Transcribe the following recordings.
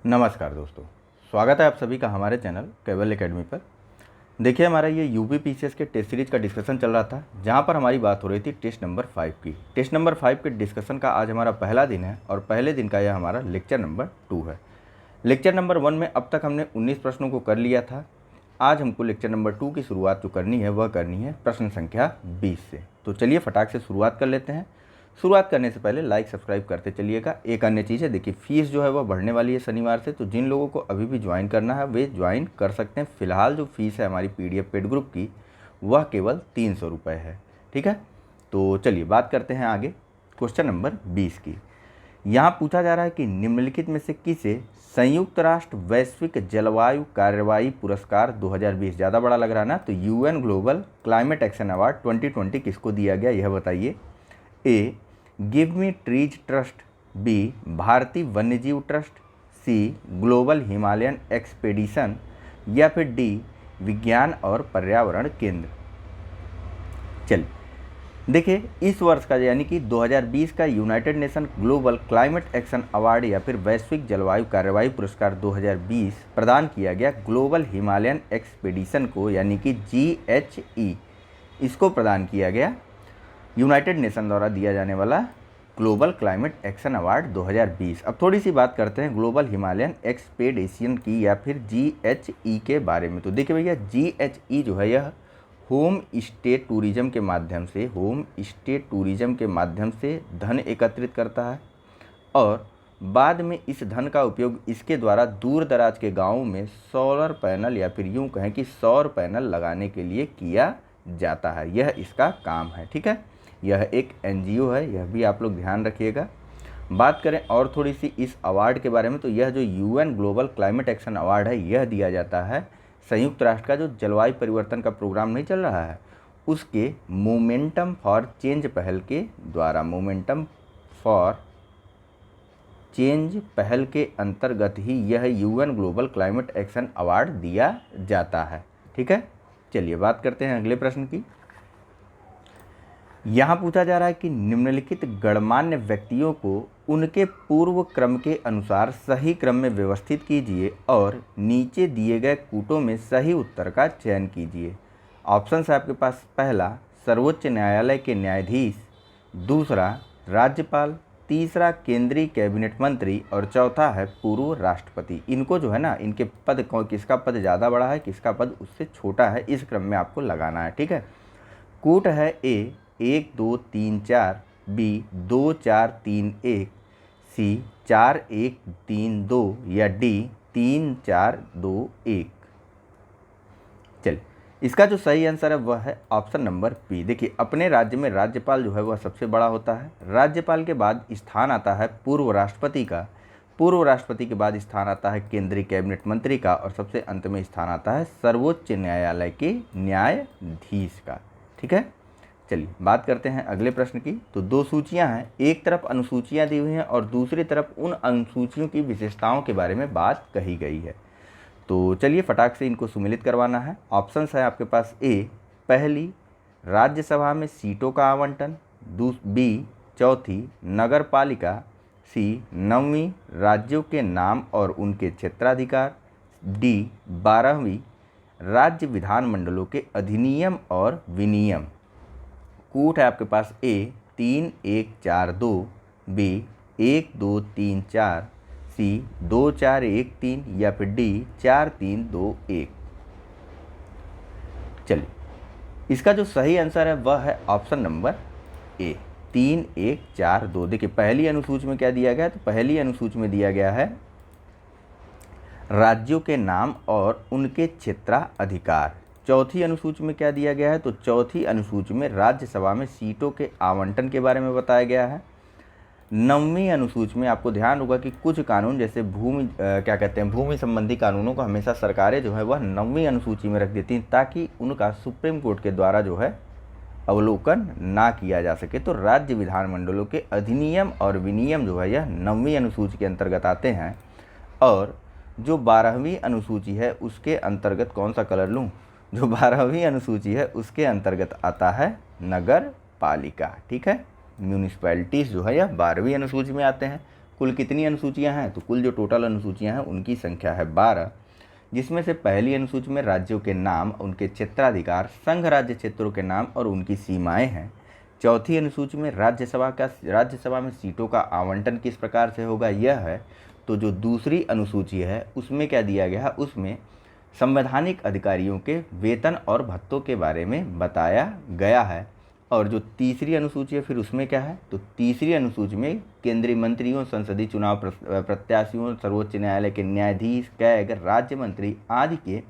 नमस्कार दोस्तों, स्वागत है आप सभी का हमारे चैनल केवल एकेडमी पर। देखिए, हमारा ये यूपी पीसीएस के टेस्ट सीरीज का डिस्कशन चल रहा था, जहां पर हमारी बात हो रही थी टेस्ट नंबर 5 की। टेस्ट नंबर 5 के डिस्कशन का आज हमारा पहला दिन है और पहले दिन का यह हमारा लेक्चर नंबर 2 है। लेक्चर नंबर 1 में अब तक हमने 19 प्रश्नों को कर लिया था। आज हमको लेक्चर नंबर 2 की शुरुआत जो करनी है वह करनी है प्रश्न संख्या 20 से। तो चलिए फटाक से शुरुआत कर लेते हैं। शुरुआत करने से पहले लाइक सब्सक्राइब करते चलिएगा। एक अन्य चीज़ है, देखिए फीस जो है वह बढ़ने वाली है शनिवार से, तो जिन लोगों को अभी भी ज्वाइन करना है वे ज्वाइन कर सकते हैं। फिलहाल जो फीस है हमारी पीडीएफ पेड ग्रुप की वह केवल 300 रुपये है। ठीक है, तो चलिए बात करते हैं आगे क्वेश्चन नंबर 20 की। यहाँ पूछा जा रहा है कि निम्नलिखित में से किसे संयुक्त राष्ट्र वैश्विक जलवायु कार्रवाई पुरस्कार 2020, ज़्यादा बड़ा लग रहा है ना, तो UN global climate action award 2020 किसको दिया गया यह बताइए। A give me trees trust, B भारतीय वन्यजीव trust, C global Himalayan expedition या फिर डी विज्ञान और पर्यावरण केंद्र। चलिए देखिए, इस वर्ष का यानी कि 2020 का United nation global climate action award या फिर वैश्विक जलवायु कार्रवाई पुरस्कार 2020 प्रदान किया गया ग्लोबल हिमालयन एक्सपेडिशन को, यानी कि GHE इसको प्रदान किया गया। यूनाइटेड नेशन द्वारा दिया जाने वाला ग्लोबल क्लाइमेट एक्शन अवार्ड 2020। अब थोड़ी सी बात करते हैं ग्लोबल हिमालयन एक्सपेडिशन की या फिर GHE के बारे में। तो देखिए भैया, GHE जो है यह होम स्टे टूरिज्म के माध्यम से धन एकत्रित करता है और बाद में इस धन का उपयोग इसके द्वारा दूर दराज के गाँवों में सोलर पैनल या फिर यूँ कहें कि सौर पैनल लगाने के लिए किया जाता है। यह इसका काम है। ठीक है, यह एक NGO है, यह भी आप लोग ध्यान रखिएगा। बात करें और थोड़ी सी इस अवार्ड के बारे में, तो यह जो UN global climate action award है यह दिया जाता है संयुक्त राष्ट्र का जो जलवायु परिवर्तन का प्रोग्राम नहीं चल रहा है उसके मोमेंटम फॉर चेंज पहल के द्वारा, मोमेंटम फॉर चेंज पहल के अंतर्गत ही यह UN global climate action award दिया जाता है। ठीक है, चलिए बात करते हैं अगले प्रश्न की। यहाँ पूछा जा रहा है कि निम्नलिखित गणमान्य व्यक्तियों को उनके पूर्व क्रम के अनुसार सही क्रम में व्यवस्थित कीजिए और नीचे दिए गए कूटों में सही उत्तर का चयन कीजिए। ऑप्शन है आपके पास, पहला सर्वोच्च न्यायालय के न्यायाधीश, दूसरा राज्यपाल, तीसरा केंद्रीय कैबिनेट मंत्री और चौथा है पूर्व राष्ट्रपति। इनको जो है ना, इनके पद किसका पद ज़्यादा बड़ा है, किसका पद उससे छोटा है, इस क्रम में आपको लगाना है। ठीक है, कूट है ए 1 2 3 4, बी 2 4 3 1, सी 4 1 3 2 या डी 3 4 2 1। चलिए, इसका जो सही आंसर है वह है ऑप्शन नंबर बी। देखिए, अपने राज्य में राज्यपाल जो है वह सबसे बड़ा होता है। राज्यपाल के बाद स्थान आता है पूर्व राष्ट्रपति का, पूर्व राष्ट्रपति के बाद स्थान आता है केंद्रीय कैबिनेट मंत्री का और सबसे अंत में स्थान आता है सर्वोच्च न्यायालय के न्यायाधीश का। ठीक है, चलिए बात करते हैं अगले प्रश्न की। तो दो सूचियां हैं, एक तरफ अनुसूचियां दी हुई हैं और दूसरी तरफ उन अनुसूचियों की विशेषताओं के बारे में बात कही गई है। तो चलिए फटाक से इनको सुमेलित करवाना है। ऑप्शंस है आपके पास, ए पहली राज्यसभा में सीटों का आवंटन, बी चौथी नगर पालिका, सी 9वीं राज्यों के नाम और उनके क्षेत्राधिकार, डी 12वीं राज्य विधानमंडलों के अधिनियम और विनियम। कूट है आपके पास, ए 3 1 4 2, बी 1 2 3 4, सी 2 4 1 3 या फिर डी 4 3 2 1। चलिए, इसका जो सही आंसर है वह है ऑप्शन नंबर ए 3 1 4 2। देखिए, पहली अनुसूची में क्या दिया गया है, तो पहली अनुसूची में दिया गया है राज्यों के नाम और उनके क्षेत्राधिकार। चौथी अनुसूची में क्या दिया गया है, तो चौथी अनुसूची में राज्यसभा में सीटों के आवंटन के बारे में बताया गया है। 9वीं अनुसूची में आपको ध्यान होगा कि कुछ कानून जैसे भूमि संबंधी कानूनों को हमेशा सरकारें जो है वह 9वीं अनुसूची में रख देती हैं ताकि उनका सुप्रीम कोर्ट के द्वारा जो है अवलोकन ना किया जा सके। तो राज्य विधानमंडलों के अधिनियम और विनियम जो है यह 9वीं अनुसूची के अंतर्गत आते हैं। और जो 12वीं अनुसूची है उसके अंतर्गत कौन सा कलर लूँ, जो 12वीं अनुसूची है उसके अंतर्गत आता है नगर पालिका। ठीक है, म्यूनिसिपैलिटीज़ जो है यह 12वीं अनुसूची में आते हैं। कुल कितनी अनुसूचियां हैं, तो कुल जो टोटल अनुसूचियां हैं उनकी संख्या है 12, जिसमें से पहली अनुसूची में राज्यों के नाम, उनके क्षेत्राधिकार, संघ राज्य क्षेत्रों के नाम और उनकी सीमाएं हैं। चौथी अनुसूची में राज्यसभा में सीटों का आवंटन किस प्रकार से होगा यह है। तो जो दूसरी अनुसूची है उसमें क्या दिया गया है, उसमें संवैधानिक अधिकारियों के वेतन और भत्तों के बारे में बताया गया है। और जो तीसरी अनुसूची है फिर उसमें क्या है, तो तीसरी अनुसूची में केंद्रीय मंत्रियों, संसदीय चुनाव प्रत्याशियों, सर्वोच्च न्यायालय के न्यायाधीश, कैग, राज्य मंत्री आदि के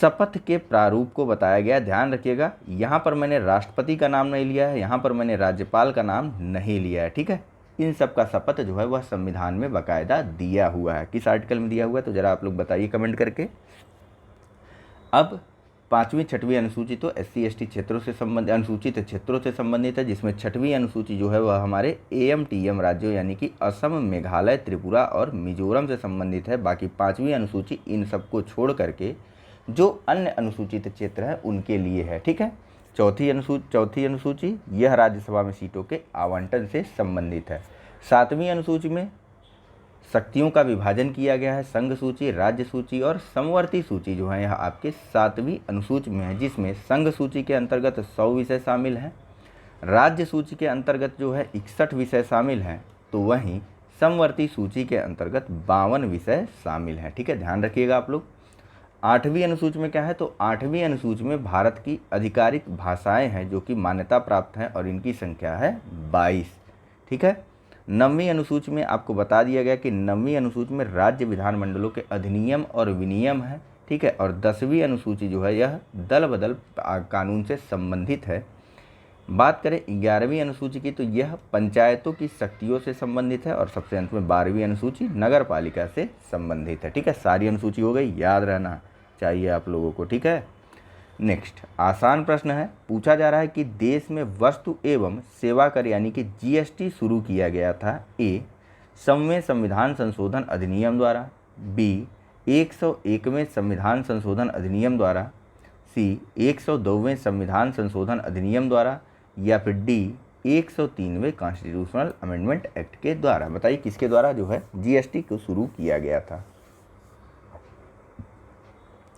शपथ के प्रारूप को बताया गया। ध्यान रखिएगा, यहाँ पर मैंने राष्ट्रपति का नाम नहीं लिया है, यहाँ पर मैंने राज्यपाल का नाम नहीं लिया है, ठीक है। इन सब का शपथ जो है वह संविधान में बाकायदा दिया हुआ है। किस आर्टिकल में दिया हुआ है तो ज़रा आप लोग बताइए कमेंट करके। अब पाँचवीं छठवीं अनुसूची तो SC/ST क्षेत्रों से संबंधित, अनुसूचित क्षेत्रों से संबंधित है, जिसमें छठवीं अनुसूची जो है वह हमारे AMTM राज्यों यानी कि असम, मेघालय, त्रिपुरा और मिजोरम से संबंधित है। बाकी पाँचवीं अनुसूची इन सबको छोड़ करके जो अन्य अनुसूचित क्षेत्र हैं उनके लिए है, ठीक है। चौथी अनुसूची यह राज्यसभा में सीटों के आवंटन से संबंधित है। सातवीं अनुसूची में शक्तियों का विभाजन किया गया है। संघ सूची, राज्य सूची और समवर्ती सूची जो है यह आपके सातवीं अनुसूची में है, जिसमें संघ सूची के अंतर्गत 100 विषय शामिल हैं, राज्य सूची के अंतर्गत जो है 61 विषय शामिल हैं, तो वहीं समवर्ती सूची के अंतर्गत 52 विषय शामिल हैं, ठीक है। ध्यान रखिएगा आप लोग। आठवीं अनुसूची में क्या है, तो आठवीं अनुसूची में भारत की आधिकारिक भाषाएं हैं जो कि मान्यता प्राप्त हैं और इनकी संख्या है 22, ठीक है। नवीं अनुसूची में आपको बता दिया गया कि नवीं अनुसूची में राज्य विधानमंडलों के अधिनियम और विनियम है, ठीक है। और 10वीं अनुसूची जो है यह दल बदल कानून से संबंधित है। बात करें 11वीं अनुसूची की तो यह पंचायतों की शक्तियों से संबंधित है। और सबसे अंत में 12वीं अनुसूची नगर पालिका से संबंधित है, ठीक है। सारी अनुसूची हो गई, याद रहना चाहिए आप लोगों को, ठीक है। नेक्स्ट आसान प्रश्न है, पूछा जा रहा है कि देश में वस्तु एवं सेवा कर यानी कि GST शुरू किया गया था। A 100वें संविधान संशोधन अधिनियम द्वारा, B 101वें संविधान संशोधन अधिनियम द्वारा, C 102वें संविधान संशोधन अधिनियम द्वारा, या फिर D 103वें कॉन्स्टिट्यूशनल अमेंडमेंट एक्ट के द्वारा। बताइए किसके द्वारा जो है GST को शुरू किया गया था।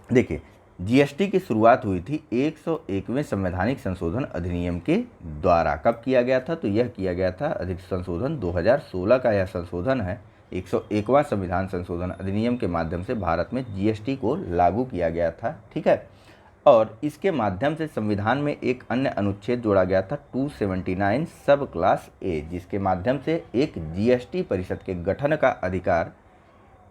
देखिए GST की शुरुआत हुई थी 101वें संवैधानिक संशोधन अधिनियम के द्वारा। कब किया गया था, तो यह किया गया था संशोधन 2016 का यह संशोधन है। 101वां संविधान संशोधन अधिनियम के माध्यम से भारत में GST को लागू किया गया था, ठीक है। और इसके माध्यम से संविधान में एक अन्य अनुच्छेद जोड़ा गया था 279 सब क्लास A, जिसके माध्यम से एक GST परिषद के गठन का अधिकार,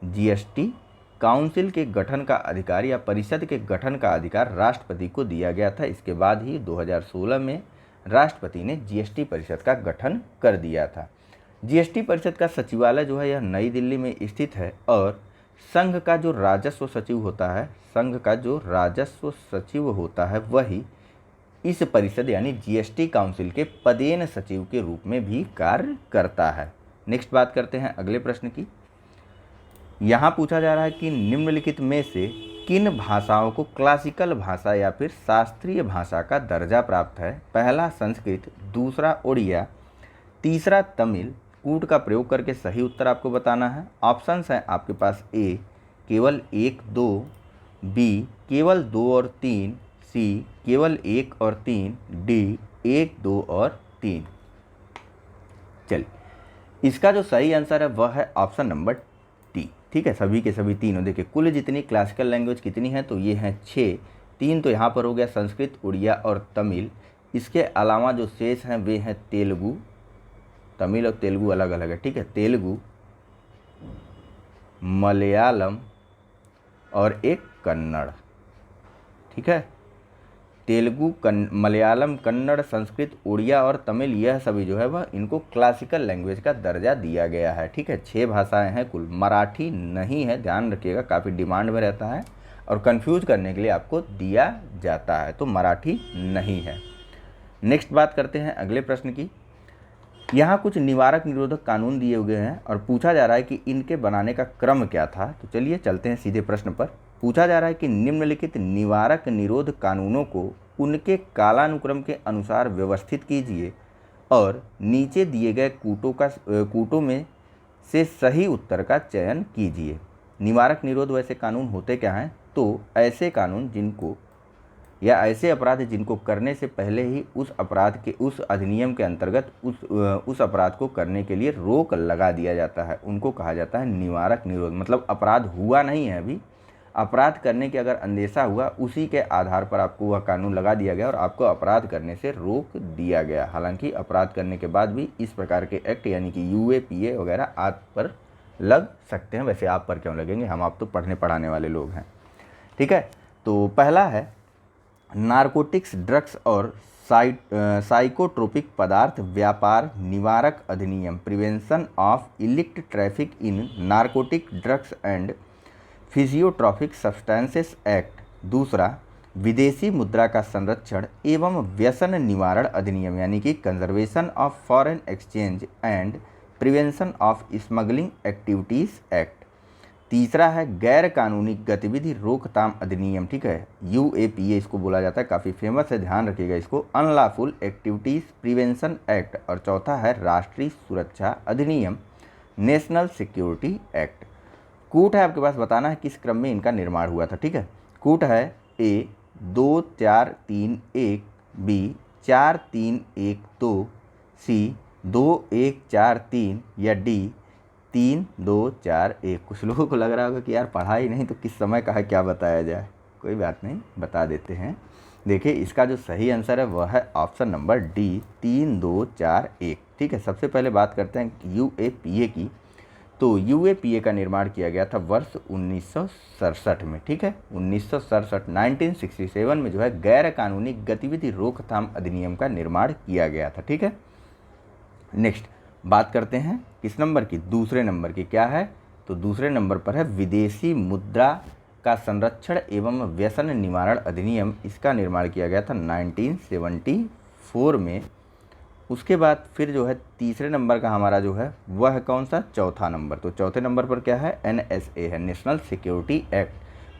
GST काउंसिल के गठन का अधिकार या परिषद के गठन का अधिकार राष्ट्रपति को दिया गया था। इसके बाद ही 2016 में राष्ट्रपति ने GST परिषद का गठन कर दिया था। GST परिषद का सचिवालय जो है यह नई दिल्ली में स्थित है। और संघ का जो राजस्व सचिव होता है वही इस परिषद यानी GST काउंसिल के पदेन सचिव के रूप में भी कार्य करता है। नेक्स्ट बात करते हैं अगले प्रश्न की। यहाँ पूछा जा रहा है कि निम्नलिखित में से किन भाषाओं को क्लासिकल भाषा या फिर शास्त्रीय भाषा का दर्जा प्राप्त है। पहला संस्कृत, दूसरा उड़िया, तीसरा तमिल। कूट का प्रयोग करके सही उत्तर आपको बताना है। ऑप्शंस हैं आपके पास A केवल 1, 2, B केवल 2 और 3, C केवल 1 और 3, D 1, 2 और 3। चलिए इसका जो सही आंसर है वह है ऑप्शन नंबर D, ठीक है। सभी के सभी तीनों देखिए कुल जितनी क्लासिकल लैंग्वेज कितनी है, तो ये हैं 6। 3 तो यहाँ पर हो गया संस्कृत, उड़िया और तमिल। इसके अलावा जो शेष हैं वे हैं तेलुगु, तमिल और तेलुगु अलग अलग है, ठीक है। तेलुगु, मलयालम और एक कन्नड़, ठीक है। तेलुगु, मलयालम, कन्नड़, संस्कृत, उड़िया और तमिल यह सभी जो है वह इनको क्लासिकल लैंग्वेज का दर्जा दिया गया है, ठीक है। 6 भाषाएं हैं कुल। मराठी नहीं है, ध्यान रखिएगा, काफ़ी डिमांड में रहता है और कंफ्यूज करने के लिए आपको दिया जाता है, तो मराठी नहीं है। नेक्स्ट बात करते हैं अगले प्रश्न की। यहाँ कुछ निवारक निरोधक कानून दिए हुए हैं और पूछा जा रहा है कि इनके बनाने का क्रम क्या था। तो चलिए चलते हैं सीधे प्रश्न पर। पूछा जा रहा है कि निम्नलिखित निवारक निरोध कानूनों को उनके कालानुक्रम के अनुसार व्यवस्थित कीजिए और नीचे दिए गए कूटों में से सही उत्तर का चयन कीजिए। निवारक निरोध वैसे कानून होते क्या हैं? तो ऐसे कानून जिनको या ऐसे अपराध जिनको करने से पहले ही उस अपराध के उस अधिनियम के अंतर्गत उस अपराध को करने के लिए रोक लगा दिया जाता है, उनको कहा जाता है निवारक निरोध। मतलब अपराध हुआ नहीं है अभी, अपराध करने के अगर अंदेशा हुआ, उसी के आधार पर आपको वह कानून लगा दिया गया और आपको अपराध करने से रोक दिया गया। हालांकि अपराध करने के बाद भी इस प्रकार के एक्ट यानी कि UAPA वगैरह आप पर लग सकते हैं। वैसे आप पर क्यों लगेंगे, हम आप तो पढ़ने पढ़ाने वाले लोग हैं, ठीक है। तो पहला है नारकोटिक्स, ड्रग्स और साइकोट्रोपिक पदार्थ व्यापार निवारक अधिनियम, prevention of illicit traffic in narcotic drugs and psychotropic substances act. दूसरा विदेशी मुद्रा का संरक्षण एवं व्यसन निवारण अधिनियम यानी कि conservation of foreign exchange and prevention of smuggling activities act. तीसरा है गैर कानूनी गतिविधि रोकथाम अधिनियम, ठीक है, UAPA इसको बोला जाता है, काफ़ी फेमस है, ध्यान रखिएगा इसको, अनलॉफुल एक्टिविटीज़ प्रिवेंशन एक्ट। और चौथा है राष्ट्रीय सुरक्षा अधिनियम, नेशनल सिक्योरिटी एक्ट। कूट है आपके पास, बताना है किस क्रम में इनका निर्माण हुआ था, ठीक है। कूट है A 2 4 3 1, B 4 3 1 2, C 2 1 4 3 या D 3 2 4 1। कुछ लोगों को लग रहा होगा कि यार पढ़ा ही नहीं तो किस समय का है, क्या बताया जाए। कोई बात नहीं, बता देते हैं। देखिए इसका जो सही आंसर है वह है ऑप्शन नंबर D 3 2 4 1, ठीक है। सबसे पहले बात करते हैं UAPA की। तो UAPA का निर्माण किया गया था वर्ष 1967 में, ठीक है। 1967 में जो है गैर कानूनी गतिविधि रोकथाम अधिनियम का निर्माण किया गया था, ठीक है। नेक्स्ट बात करते हैं किस नंबर की, दूसरे नंबर की। क्या है? तो दूसरे नंबर पर है विदेशी मुद्रा का संरक्षण एवं व्यसन निवारण अधिनियम। इसका निर्माण किया गया था 1974 में। उसके बाद फिर जो है तीसरे नंबर का हमारा जो है वह है कौन सा, चौथा नंबर। तो चौथे नंबर पर क्या है, NSA है, नेशनल सिक्योरिटी एक्ट।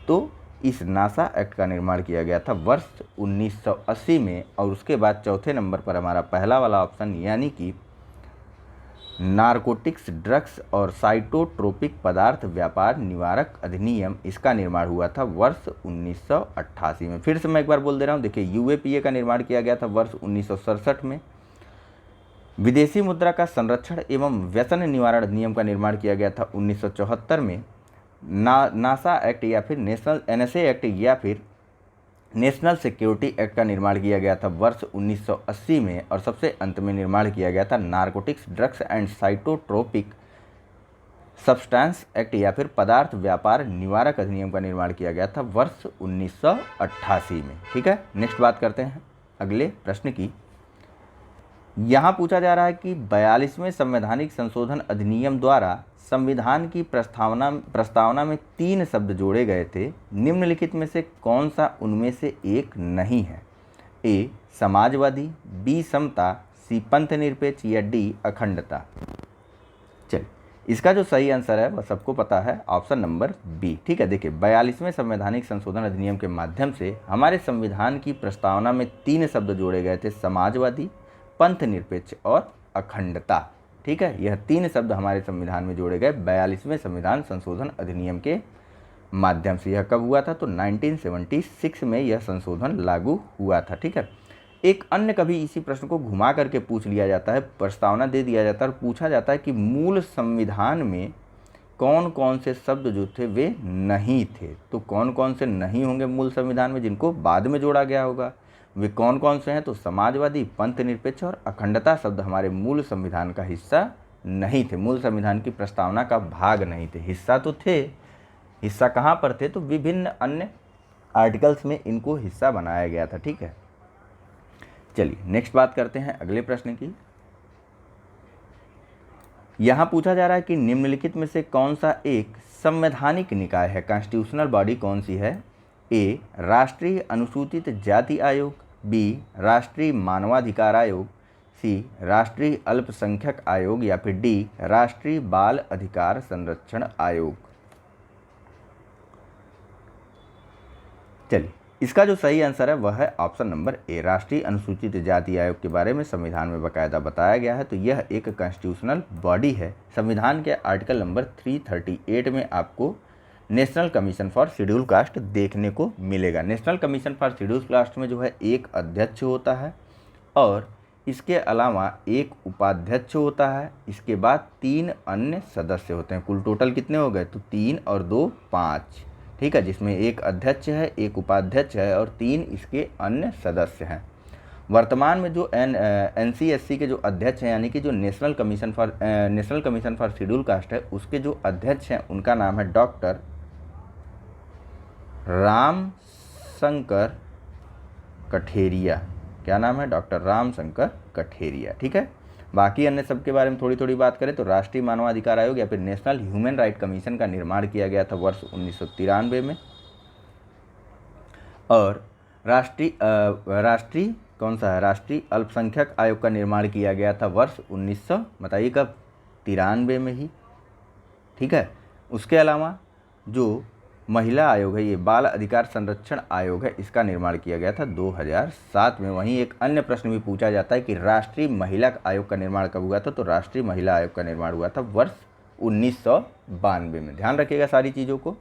तो इस नासा एक्ट का निर्माण किया गया था वर्ष 1980 में। और उसके बाद चौथे नंबर पर हमारा पहला वाला ऑप्शन यानी कि नारकोटिक्स, ड्रग्स और साइटोट्रोपिक पदार्थ व्यापार निवारक अधिनियम, इसका निर्माण हुआ था वर्ष 1988 में। फिर से मैं एक बार बोल दे रहा हूँ, देखिए UAPA का निर्माण किया गया था वर्ष 1967 में। विदेशी मुद्रा का संरक्षण एवं व्यसन निवारण अधिनियम का निर्माण किया गया था 1974 में। नासा एक्ट या फिर नेशनल NSA एक्ट या फिर नेशनल सिक्योरिटी एक्ट का निर्माण किया गया था वर्ष 1980 में। और सबसे अंत में निर्माण किया गया था narcotics, drugs and psychotropic substance act या फिर पदार्थ व्यापार निवारक अधिनियम का निर्माण किया गया था वर्ष 1988 में, ठीक है। नेक्स्ट बात करते हैं अगले प्रश्न की। यहाँ पूछा जा रहा है कि 42वें संवैधानिक संशोधन अधिनियम द्वारा संविधान की प्रस्तावना में 3 शब्द जोड़े गए थे, निम्नलिखित में से कौन सा उनमें से एक नहीं है? A Samajwadi, B Samta, C पंथनिरपेक्ष या D अखंडता। चलिए इसका जो सही आंसर है वह सबको पता है, ऑप्शन नंबर B, ठीक है। देखिए 42वें संवैधानिक संशोधन अधिनियम के माध्यम से हमारे संविधान की प्रस्तावना में 3 शब्द जोड़े गए थे, समाजवादी, पंथनिरपेक्ष और अखंडता, ठीक है। यह 3 शब्द हमारे संविधान में जोड़े गए 42वें संविधान संशोधन अधिनियम के माध्यम से। यह कब हुआ था? तो 1976 में यह संशोधन लागू हुआ था, ठीक है। एक अन्य कभी इसी प्रश्न को घुमा करके पूछ लिया जाता है, प्रस्तावना दे दिया जाता है और पूछा जाता है कि मूल संविधान में कौन कौन से शब्द जो थे वे नहीं थे। तो कौन कौन से नहीं होंगे मूल संविधान में, जिनको बाद में जोड़ा गया होगा, वे कौन कौन से हैं? तो समाजवादी, पंथनिरपेक्ष और अखंडता शब्द हमारे मूल संविधान का हिस्सा नहीं थे, मूल संविधान की प्रस्तावना का भाग नहीं थे। हिस्सा तो थे, हिस्सा कहाँ पर थे? तो विभिन्न अन्य आर्टिकल्स में इनको हिस्सा बनाया गया था, ठीक है। चलिए नेक्स्ट बात करते हैं अगले प्रश्न की। यहाँ पूछा जा रहा है कि निम्नलिखित में से कौन सा एक संवैधानिक निकाय है, कॉन्स्टिट्यूशनल बॉडी कौन सी है? A राष्ट्रीय अनुसूचित जाति आयोग, B राष्ट्रीय मानवाधिकार आयोग, C राष्ट्रीय अल्पसंख्यक आयोग या फिर D राष्ट्रीय बाल अधिकार संरक्षण आयोग। चलिए इसका जो सही आंसर है वह है ऑप्शन नंबर ए। राष्ट्रीय अनुसूचित जाति आयोग के बारे में संविधान में बाकायदा बताया गया है। तो यह एक कॉन्स्टिट्यूशनल बॉडी है। संविधान के आर्टिकल नंबर 338 में आपको national commission for schedule caste देखने को मिलेगा। National commission for schedule caste में जो है एक अध्यक्ष होता है और इसके अलावा एक उपाध्यक्ष होता है। इसके बाद 3 अन्य सदस्य होते हैं। कुल टोटल कितने हो गए? तो 3 और 2 5, ठीक है, जिसमें एक अध्यक्ष है, एक उपाध्यक्ष है और 3 इसके अन्य सदस्य हैं। वर्तमान में जो NCSC के जो अध्यक्ष हैं, यानी कि जो national commission for schedule caste है, उसके जो अध्यक्ष हैं उनका नाम है डॉक्टर रामशंकर कठेरिया। क्या नाम है? डॉक्टर रामशंकर कठेरिया, ठीक है। बाकी अन्य सब के बारे में थोड़ी थोड़ी बात करें तो राष्ट्रीय मानवाधिकार आयोग या फिर नेशनल ह्यूमन राइट कमीशन का निर्माण किया गया था वर्ष 1993 में। और राष्ट्रीय कौन सा है? राष्ट्रीय अल्पसंख्यक आयोग का निर्माण किया गया था वर्ष 1900 बताइए कब? 93 में ही, ठीक है। उसके अलावा जो महिला आयोग है, ये बाल अधिकार संरक्षण आयोग है, इसका निर्माण किया गया था 2007 में। वहीं एक अन्य प्रश्न भी पूछा जाता है कि राष्ट्रीय महिला आयोग का निर्माण कब हुआ था? तो राष्ट्रीय महिला आयोग का निर्माण हुआ था वर्ष 1992 में। ध्यान रखिएगा सारी चीज़ों को,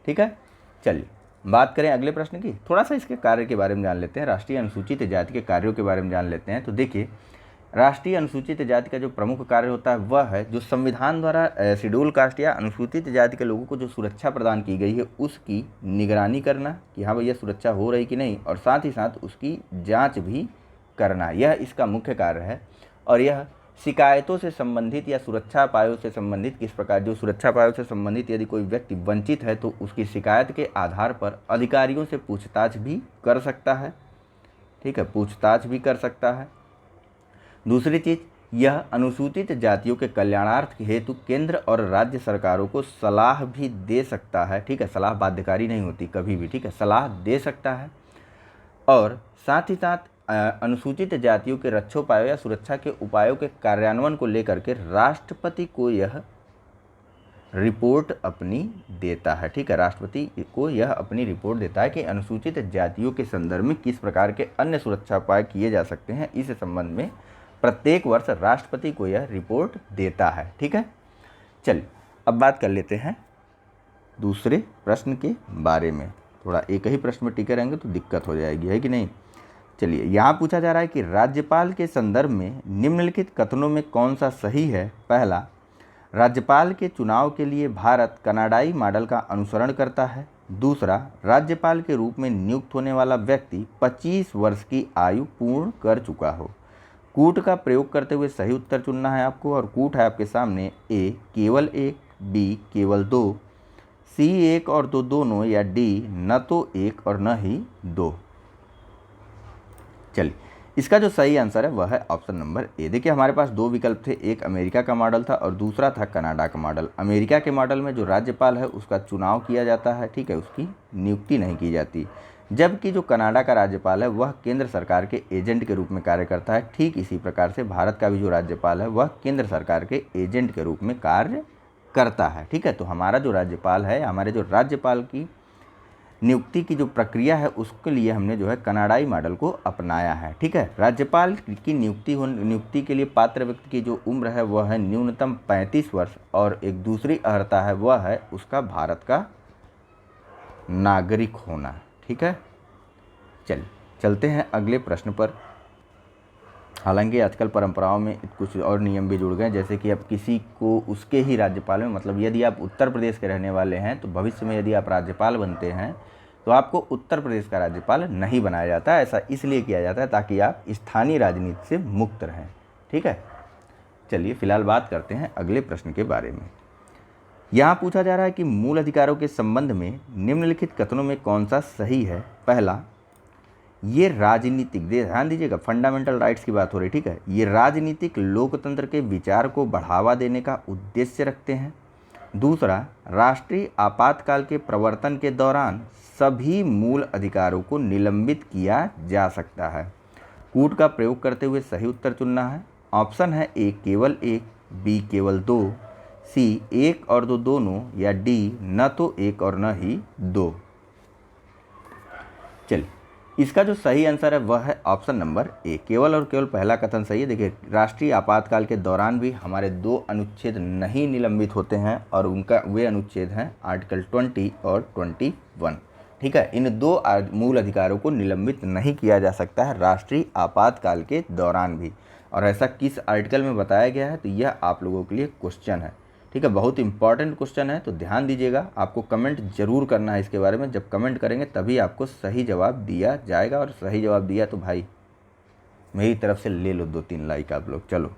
ठीक है। चलिए बात करें अगले प्रश्न की। थोड़ा सा इसके कार्य के बारे में जान लेते हैं, राष्ट्रीय अनुसूचित जाति के कार्यों के बारे में जान लेते हैं। तो देखिए, राष्ट्रीय अनुसूचित जाति का जो प्रमुख कार्य होता है वह है जो संविधान द्वारा शेड्यूल कास्ट या अनुसूचित जाति के लोगों को जो सुरक्षा प्रदान की गई है उसकी निगरानी करना कि हाँ भैया सुरक्षा हो रही कि नहीं, और साथ ही साथ उसकी जांच भी करना, यह इसका मुख्य कार्य है। और यह शिकायतों से संबंधित या सुरक्षा उपायों से संबंधित, किस प्रकार जो सुरक्षा उपायों से संबंधित यदि कोई व्यक्ति वंचित है तो उसकी शिकायत के आधार पर अधिकारियों से पूछताछ भी कर सकता है, ठीक है, पूछताछ भी कर सकता है। दूसरी चीज़, यह अनुसूचित जातियों के कल्याणार्थ हेतु केंद्र और राज्य सरकारों को सलाह भी दे सकता है, ठीक है। सलाह बाध्यकारी नहीं होती कभी भी, ठीक है, सलाह दे सकता है। और साथ ही साथ अनुसूचित जातियों के रक्षोपायों या सुरक्षा के उपायों के कार्यान्वयन को लेकर के राष्ट्रपति को यह रिपोर्ट अपनी देता है, ठीक है। राष्ट्रपति को यह अपनी रिपोर्ट देता है कि अनुसूचित जातियों के संदर्भ में किस प्रकार के अन्य सुरक्षा उपाय किए जा सकते हैं। इस संबंध में प्रत्येक वर्ष राष्ट्रपति को यह रिपोर्ट देता है, ठीक है। चलिए अब बात कर लेते हैं दूसरे प्रश्न के बारे में। थोड़ा एक ही प्रश्न में टिके रहेंगे तो दिक्कत हो जाएगी, है कि नहीं। चलिए, यहाँ पूछा जा रहा है कि राज्यपाल के संदर्भ में निम्नलिखित कथनों में कौन सा सही है? पहला, राज्यपाल के चुनाव के लिए भारत कनाडाई मॉडल का अनुसरण करता है। दूसरा, राज्यपाल के रूप में नियुक्त होने वाला व्यक्ति 25 वर्ष की आयु पूर्ण कर चुका हो। कूट का प्रयोग करते हुए सही उत्तर चुनना है आपको, और कूट है आपके सामने ए केवल 1, बी केवल 2, सी 1 और 2 दोनों, या डी न तो 1 और न ही 2। चलिए, इसका जो सही आंसर है वह है ऑप्शन नंबर ए। देखिए, हमारे पास 2 विकल्प थे, एक अमेरिका का मॉडल था और दूसरा था कनाडा का मॉडल। अमेरिका के मॉडल में जो राज्यपाल है उसका चुनाव किया जाता है, ठीक है, उसकी नियुक्ति नहीं की जाती। जबकि जो कनाडा का राज्यपाल है वह केंद्र सरकार के एजेंट के रूप में कार्य करता है। ठीक इसी प्रकार से भारत का भी जो राज्यपाल है वह केंद्र सरकार के एजेंट के रूप में कार्य करता है, ठीक है। तो हमारा जो राज्यपाल है, हमारे जो राज्यपाल की नियुक्ति की जो प्रक्रिया है उसके लिए हमने जो है कनाडाई मॉडल को अपनाया है, ठीक है। राज्यपाल की नियुक्ति के लिए पात्र व्यक्ति की जो उम्र है वह है न्यूनतम 35 वर्ष, और एक दूसरी अर्हता है वह है उसका भारत का नागरिक होना, ठीक है। चलिए चलते हैं अगले प्रश्न पर। हालांकि आजकल परंपराओं में कुछ और नियम भी जुड़ गए, जैसे कि अब किसी को उसके ही राज्यपाल में, मतलब यदि आप उत्तर प्रदेश के रहने वाले हैं तो भविष्य में यदि आप राज्यपाल बनते हैं तो आपको उत्तर प्रदेश का राज्यपाल नहीं बनाया जाता है। ऐसा इसलिए किया जाता है ताकि आप स्थानीय राजनीति से मुक्त रहें, ठीक है। चलिए फिलहाल बात करते हैं अगले प्रश्न के बारे में। यहाँ पूछा जा रहा है कि मूल अधिकारों के संबंध में निम्नलिखित कथनों में कौन सा सही है? पहला, ये राजनीतिक, ध्यान दीजिएगा, फंडामेंटल राइट्स की बात हो रही, ठीक है, ये राजनीतिक लोकतंत्र के विचार को बढ़ावा देने का उद्देश्य रखते हैं। दूसरा, राष्ट्रीय आपातकाल के प्रवर्तन के दौरान सभी मूल अधिकारों को निलंबित किया जा सकता है। कूट का प्रयोग करते हुए सही उत्तर चुनना है। ऑप्शन है ए केवल 1, बी केवल 2, सी 1 और 2 दोनों, या डी न तो 1 और न ही 2। चलिए, इसका जो सही आंसर है वह है ऑप्शन नंबर ए, केवल और केवल पहला कथन सही है। देखिए, राष्ट्रीय आपातकाल के दौरान भी हमारे 2 अनुच्छेद नहीं निलंबित होते हैं और उनका वे अनुच्छेद हैं आर्टिकल 20 और 21। ठीक है, इन 2 मूल अधिकारों को निलंबित नहीं किया जा सकता है राष्ट्रीय आपातकाल के दौरान भी। और ऐसा किस आर्टिकल में बताया गया है, तो यह आप लोगों के लिए क्वेश्चन है। ठीक है, बहुत इंपॉर्टेंट क्वेश्चन है, तो ध्यान दीजिएगा। आपको कमेंट जरूर करना है इसके बारे में। जब कमेंट करेंगे तभी आपको सही जवाब दिया जाएगा, और सही जवाब दिया तो भाई मेरी तरफ से ले लो 2-3 लाइक आप लोग। चलो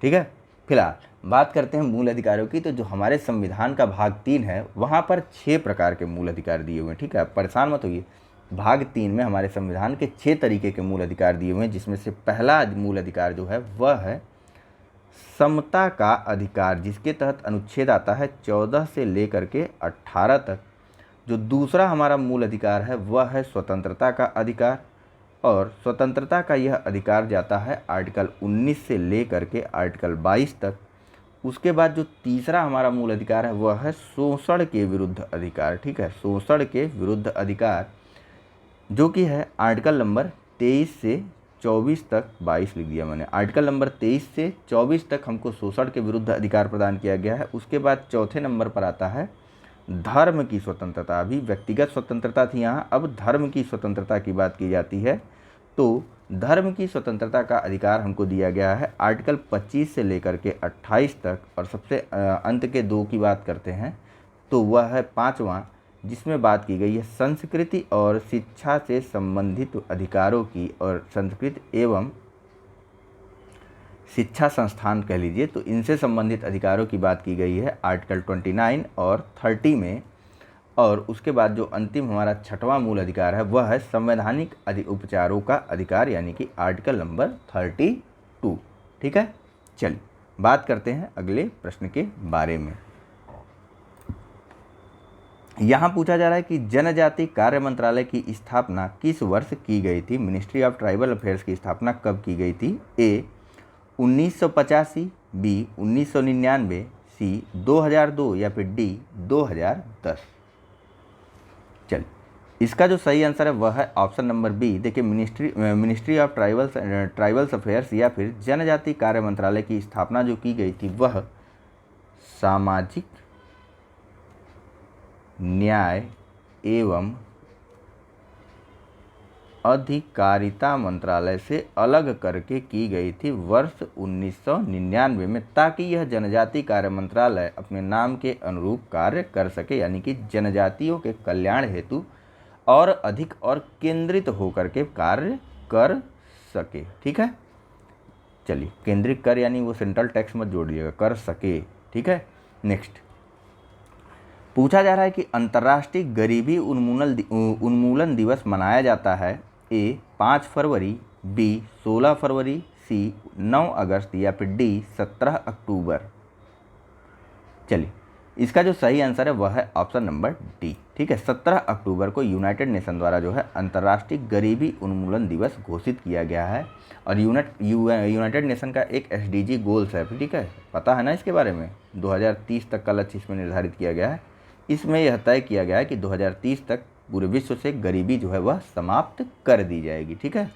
ठीक है, फिलहाल बात करते हैं मूल अधिकारों की। तो जो हमारे संविधान का भाग 3 है वहाँ पर 6 प्रकार के मूल अधिकार दिए हुए हैं। ठीक है, परेशान मत होइए। भाग 3 में हमारे संविधान के 6 तरीके के मूल अधिकार दिए हुए हैं, जिसमें से पहला मूल अधिकार जो है वह है समता का अधिकार, जिसके तहत अनुच्छेद आता है 14 से लेकर के 18 तक। जो दूसरा हमारा मूल अधिकार है वह है स्वतंत्रता का अधिकार, और स्वतंत्रता का यह अधिकार जाता है आर्टिकल 19 से लेकर के आर्टिकल 22 तक। उसके बाद जो तीसरा हमारा मूल अधिकार है वह है शोषण के विरुद्ध अधिकार। ठीक है, शोषण के विरुद्ध अधिकार जो कि है आर्टिकल नंबर 23 से 24 तक, 22 लिख दिया मैंने, आर्टिकल नंबर 23 से 24 तक हमको शोषण के विरुद्ध अधिकार प्रदान किया गया है। उसके बाद चौथे नंबर पर आता है धर्म की स्वतंत्रता। अभी व्यक्तिगत स्वतंत्रता थी, यहाँ अब धर्म की स्वतंत्रता की बात की जाती है। तो धर्म की स्वतंत्रता का अधिकार हमको दिया गया है आर्टिकल 25 से लेकर के 28 तक। और सबसे अंत के 2 की बात करते हैं तो वह है 5वां, जिसमें बात की गई है संस्कृति और शिक्षा से संबंधित अधिकारों की, और संस्कृत एवं शिक्षा संस्थान कह लीजिए, तो इनसे संबंधित अधिकारों की बात की गई है आर्टिकल 29 और 30 में। और उसके बाद जो अंतिम हमारा 6वां मूल अधिकार है वह है संवैधानिक उपचारों का अधिकार, यानी कि आर्टिकल नंबर 32। ठीक है, चलिए बात करते हैं अगले प्रश्न के बारे में। यहाँ पूछा जा रहा है कि जनजाति कार्य मंत्रालय की स्थापना किस वर्ष की गई थी? मिनिस्ट्री ऑफ ट्राइबल अफेयर्स की स्थापना कब की गई थी? ए 1985, बी 1999, सी 2002 या फिर डी 2010। चलिए, इसका जो सही आंसर है वह है ऑप्शन नंबर बी। देखिए, मिनिस्ट्री ऑफ ट्राइबल्स अफेयर्स या फिर जनजाति कार्य मंत्रालय की स्थापना जो की गई थी वह सामाजिक न्याय एवं अधिकारिता मंत्रालय से अलग करके की गई थी वर्ष 1999 में, ताकि यह जनजाति कार्य मंत्रालय अपने नाम के अनुरूप कार्य कर सके, यानी कि जनजातियों के कल्याण हेतु और अधिक और केंद्रित होकर के कार्य कर सके। ठीक है, चलिए, केंद्रित कर यानी वो सेंट्रल टैक्स मत जोड़िएगा, कर सके। ठीक है, नेक्स्ट पूछा जा रहा है कि अंतर्राष्ट्रीय गरीबी उन्मूलन दिवस मनाया जाता है ए 5 फरवरी, बी 16 फरवरी, सी 9 अगस्त या फिर डी 17 अक्टूबर। चलिए, इसका जो सही आंसर है वह है ऑप्शन नंबर डी। ठीक है, 17 अक्टूबर को यूनाइटेड नेशन द्वारा जो है अंतर्राष्ट्रीय गरीबी उन्मूलन दिवस घोषित किया गया है। और यूनाइटेड नेशन का एक एसडीजी गोल्स है, ठीक है, पता है ना इसके बारे में। 2030 तक का लक्ष्य इसमें निर्धारित किया गया है। इसमें यह तय किया गया है कि 2030 तक पूरे विश्व से गरीबी जो है वह समाप्त कर दी जाएगी। ठीक है,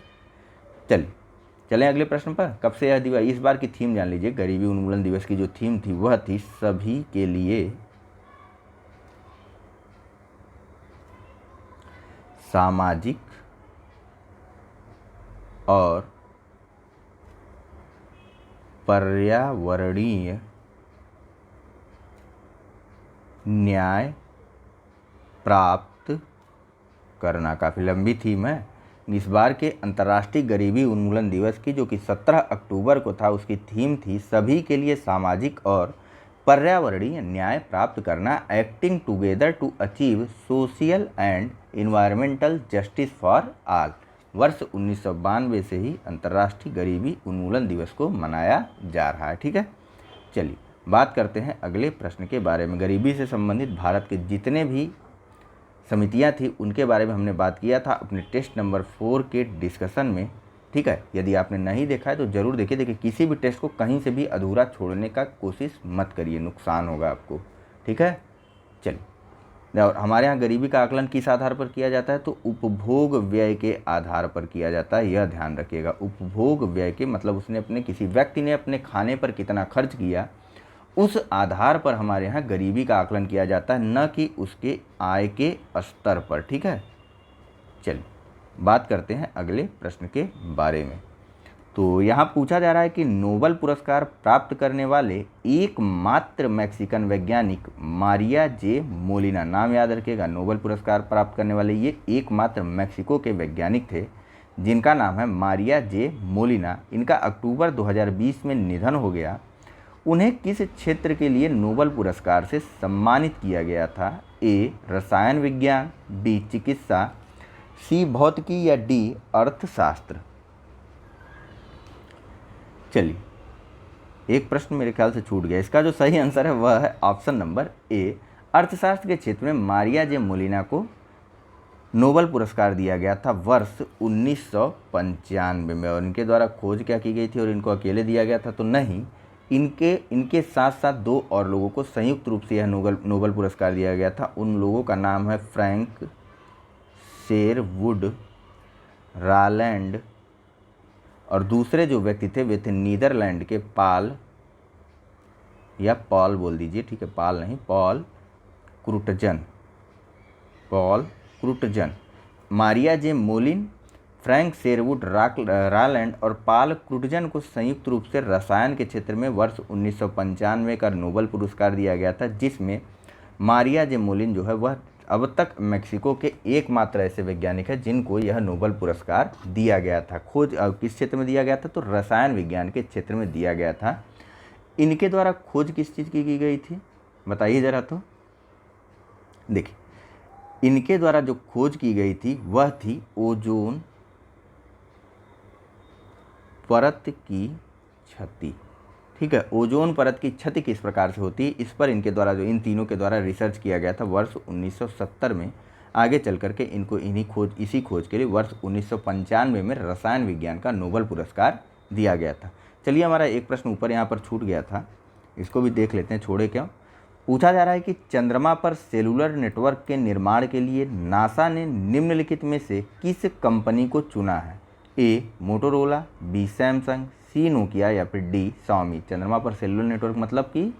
चलें अगले प्रश्न पर। कब से यह दिवस, इस बार की थीम जान लीजिए। गरीबी उन्मूलन दिवस की जो थीम थी वह थी सभी के लिए सामाजिक और पर्यावरणीय न्याय प्राप्त करना। काफ़ी लंबी थीम है। इस बार के अंतर्राष्ट्रीय गरीबी उन्मूलन दिवस की, जो कि 17 अक्टूबर को था, उसकी थीम थी सभी के लिए सामाजिक और पर्यावरणीय न्याय प्राप्त करना, acting together to achieve social and environmental justice for all. वर्ष 1992 से ही अंतर्राष्ट्रीय गरीबी उन्मूलन दिवस को मनाया जा रहा है। ठीक है, चलिए बात करते हैं अगले प्रश्न के बारे में। गरीबी से संबंधित भारत के जितने भी समितियां थी उनके बारे में हमने बात किया था अपने टेस्ट नंबर 4 के डिस्कशन में। ठीक है, यदि आपने नहीं देखा है तो ज़रूर देखिए। देखिए, किसी भी टेस्ट को कहीं से भी अधूरा छोड़ने का कोशिश मत करिए, नुकसान होगा आपको। ठीक है, चलिए और हमारे यहाँ गरीबी का आकलन किस आधार पर किया जाता है, तो उपभोग व्यय के आधार पर किया जाता है। यह ध्यान रखिएगा, उपभोग व्यय के मतलब उसने अपने किसी व्यक्ति ने अपने खाने पर कितना खर्च किया, उस आधार पर हमारे यहाँ गरीबी का आकलन किया जाता है, न कि उसके आय के स्तर पर। ठीक है, चलिए बात करते हैं अगले प्रश्न के बारे में। तो यहाँ पूछा जा रहा है कि नोबेल पुरस्कार प्राप्त करने वाले एकमात्र मैक्सिकन वैज्ञानिक मारिया जे मोलिना, नाम याद रखिएगा, नोबेल पुरस्कार प्राप्त करने वाले ये एकमात्र मैक्सिको के वैज्ञानिक थे जिनका नाम है मारिया जे मोलिना। इनका अक्टूबर 2020 में निधन हो गया। उन्हें किस क्षेत्र के लिए नोबेल पुरस्कार से सम्मानित किया गया था, ए रसायन विज्ञान, बी चिकित्सा, सी भौतिकी या डी अर्थशास्त्र। चलिए, एक प्रश्न मेरे ख्याल से छूट गया, इसका जो सही आंसर है वह है ऑप्शन नंबर ए, अर्थशास्त्र के क्षेत्र में मारिया जे मोलिना को नोबेल पुरस्कार दिया गया था वर्ष 1995 में। और इनके द्वारा खोज क्या की गई थी और इनको अकेले दिया गया था, तो नहीं, इनके साथ साथ दो और लोगों को संयुक्त रूप से यह नोबेल पुरस्कार दिया गया था। उन लोगों का नाम है फ्रैंक शेरवुड रालैंड, और दूसरे जो व्यक्ति थे वे थे नीदरलैंड के पॉल, या पॉल बोल दीजिए, ठीक है, पॉल नहीं, पॉल क्रुटजन। मारिया जे मोलिन, फ्रैंक शेरवुड रालैंड और पॉल क्रुटजन को संयुक्त रूप से रसायन के क्षेत्र में वर्ष 1995 का नोबेल पुरस्कार दिया गया था, जिसमें मारिया जे मोलिन जो है वह अब तक मेक्सिको के एकमात्र ऐसे वैज्ञानिक हैं जिनको यह नोबेल पुरस्कार दिया गया था। खोज किस क्षेत्र में दिया गया था, तो रसायन विज्ञान के क्षेत्र में दिया गया था। इनके द्वारा खोज किस चीज़ की गई थी, बताइए ज़रा। तो देखिए, इनके द्वारा जो खोज की गई थी वह थी ओजोन परत की क्षति। ठीक है, ओजोन परत की क्षति किस प्रकार से होती है, इस पर इनके द्वारा जो इन तीनों के द्वारा रिसर्च किया गया था वर्ष 1970 में। आगे चल करके इनको इसी खोज के लिए वर्ष 1995 में रसायन विज्ञान का नोबेल पुरस्कार दिया गया था। चलिए, हमारा एक प्रश्न ऊपर यहाँ पर छूट गया था, इसको भी देख लेते हैं, छोड़े क्यों। पूछा जा रहा है कि चंद्रमा पर सेलुलर नेटवर्क के निर्माण के लिए नासा ने निम्नलिखित में से किस कंपनी को चुना है, ए मोटोरोला, बी सैमसंग, सी नोकिया या फिर डी शाओमी। चंद्रमा पर सेलुलर नेटवर्क मतलब कि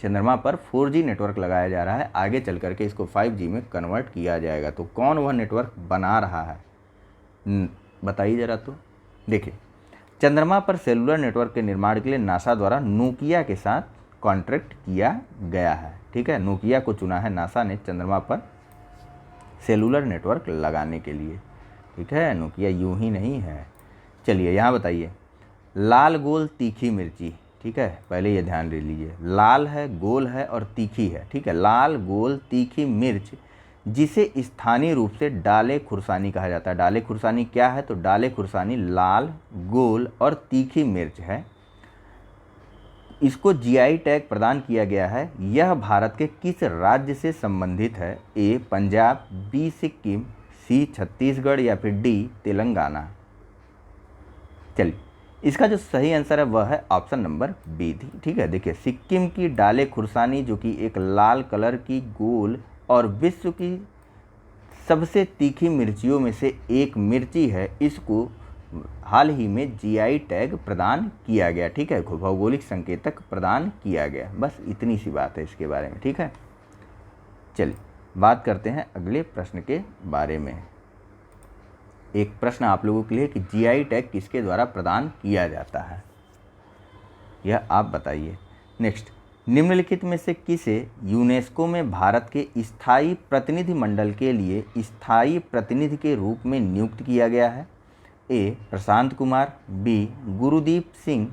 चंद्रमा पर 4G नेटवर्क लगाया जा रहा है, आगे चल करके इसको 5G में कन्वर्ट किया जाएगा। तो कौन वह नेटवर्क बना रहा है, बताइए ज़रा। तो देखिए, चंद्रमा पर सेलुलर नेटवर्क के निर्माण के लिए नासा द्वारा नोकिया के साथ कॉन्ट्रैक्ट किया गया है। ठीक है, नोकिया को चुना है नासा ने चंद्रमा पर सेलुलर नेटवर्क लगाने के लिए। ठीक है, नोकिया यूं ही नहीं है। चलिए, यहाँ बताइए, लाल गोल तीखी मिर्ची। ठीक है, पहले ये ध्यान ले लीजिए, लाल है, गोल है और तीखी है। ठीक है, लाल गोल तीखी मिर्च जिसे स्थानीय रूप से डाले खुरसानी कहा जाता है। डाले खुरसानी क्या है, तो डाले खुरसानी लाल, गोल और तीखी मिर्च है। इसको GI टैग प्रदान किया गया है। यह भारत के किस राज्य से संबंधित है, ए पंजाब, बी सिक्किम, सी छत्तीसगढ़ या फिर डी तेलंगाना। चलिए, इसका जो सही आंसर है वह है ऑप्शन नंबर बी थी। ठीक है, देखिए, सिक्किम की डाले खुरसानी जो कि एक लाल कलर की गोल और विश्व की सबसे तीखी मिर्चियों में से एक मिर्ची है, इसको हाल ही में GI टैग प्रदान किया गया। ठीक है, भौगोलिक संकेतक प्रदान किया गया। बस इतनी सी बात है इसके बारे में। ठीक है, चलिए बात करते हैं अगले प्रश्न के बारे में। एक प्रश्न आप लोगों के लिए कि GI टैग किसके द्वारा प्रदान किया जाता है, यह आप बताइए। नेक्स्ट, निम्नलिखित में से किसे यूनेस्को में भारत के स्थायी प्रतिनिधि मंडल के लिए स्थायी प्रतिनिधि के रूप में नियुक्त किया गया है, ए प्रशांत कुमार, बी गुरुदीप सिंह,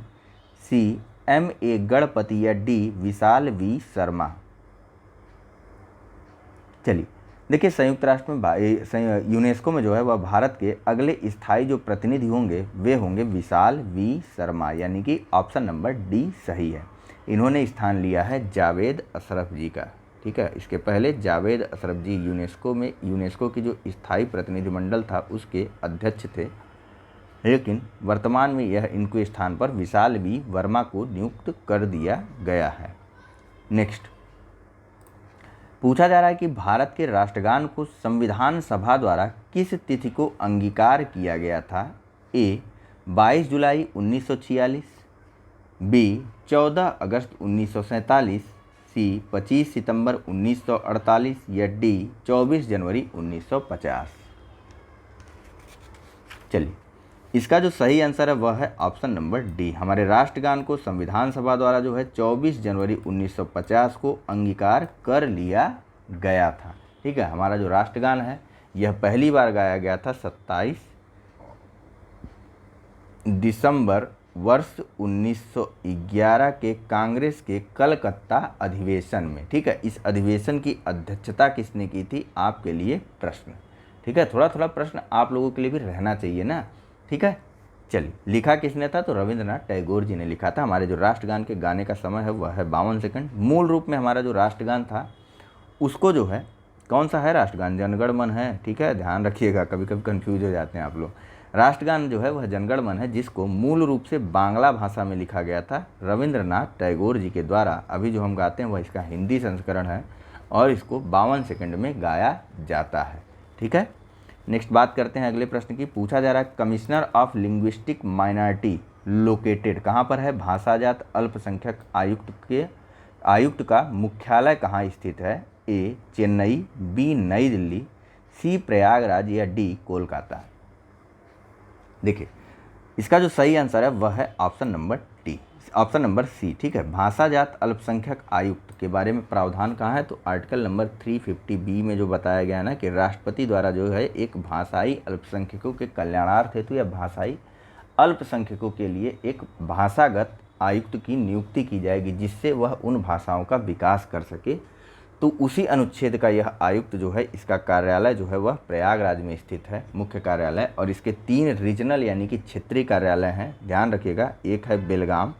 सी MA गणपति या डी विशाल V शर्मा। चलिए, देखिए, संयुक्त राष्ट्र में यूनेस्को में जो है वह भारत के अगले स्थायी जो प्रतिनिधि होंगे वे होंगे विशाल V शर्मा, यानी कि ऑप्शन नंबर डी सही है। इन्होंने स्थान लिया है जावेद अशरफ जी का। ठीक है, इसके पहले जावेद अशरफ जी यूनेस्को की जो स्थायी प्रतिनिधिमंडल था उसके अध्यक्ष थे, लेकिन वर्तमान में यह इनके स्थान पर विशाल V वर्मा को नियुक्त कर दिया गया है। नेक्स्ट, पूछा जा रहा है कि भारत के राष्ट्रगान को संविधान सभा द्वारा किस तिथि को अंगीकार किया गया था। ए 22 जुलाई 1946, बी 14 अगस्त 1947, सी 25 सितंबर 1948 या डी 24 जनवरी 1950। चलिए, इसका जो सही आंसर है वह है ऑप्शन नंबर डी। हमारे राष्ट्रगान को संविधान सभा द्वारा जो है 24 जनवरी 1950 को अंगीकार कर लिया गया था। ठीक है, हमारा जो राष्ट्रगान है यह पहली बार गाया गया था 27 दिसंबर वर्ष 1911 के कांग्रेस के कलकत्ता अधिवेशन में। ठीक है, इस अधिवेशन की अध्यक्षता किसने की थी, आपके लिए प्रश्न। ठीक है, थोड़ा थोड़ा प्रश्न आप लोगों के लिए भी रहना चाहिए ना। ठीक है, चलिए, लिखा किसने था, तो रविंद्रनाथ टैगोर जी ने लिखा था। हमारे जो राष्ट्रगान के गाने का समय है वह है 52 सेकंड। मूल रूप में हमारा जो राष्ट्रगान था उसको जो है, कौन सा है राष्ट्रगान, जनगण मन है। ठीक है, ध्यान रखिएगा, कभी कभी कंफ्यूज हो जाते हैं आप लोग। राष्ट्रगान जो है वह जनगण मन है, जिसको मूल रूप से बांग्ला भाषा में लिखा गया था रविंद्रनाथ टैगोर जी के द्वारा। अभी जो हम गाते हैं वह इसका हिंदी संस्करण है और इसको 52 सेकंड में गाया जाता है। ठीक है, नेक्स्ट बात करते हैं अगले प्रश्न की। पूछा जा रहा है commissioner of linguistic minority located कहाँ पर है। भाषाजात अल्पसंख्यक आयुक्त का मुख्यालय कहाँ स्थित है। ए चेन्नई, बी नई दिल्ली, सी प्रयागराज या डी कोलकाता। देखिए, इसका जो सही आंसर है वह है option number D, option number C. ठीक है, भाषाजात अल्पसंख्यक आयुक्त के बारे में प्रावधान कहाँ है, तो आर्टिकल नंबर 350 में जो बताया गया है ना कि राष्ट्रपति द्वारा जो है एक भाषाई अल्पसंख्यकों के कल्याणार्थ हेतु या भाषाई अल्पसंख्यकों के लिए एक भाषागत आयुक्त की नियुक्ति की जाएगी, जिससे वह उन भाषाओं का विकास कर सके। तो उसी अनुच्छेद का यह आयुक्त जो है, इसका कार्यालय जो है वह प्रयागराज में स्थित है, मुख्य कार्यालय। और इसके 3 रीजनल यानी कि क्षेत्रीय कार्यालय हैं, ध्यान रखिएगा। एक है बेलगाम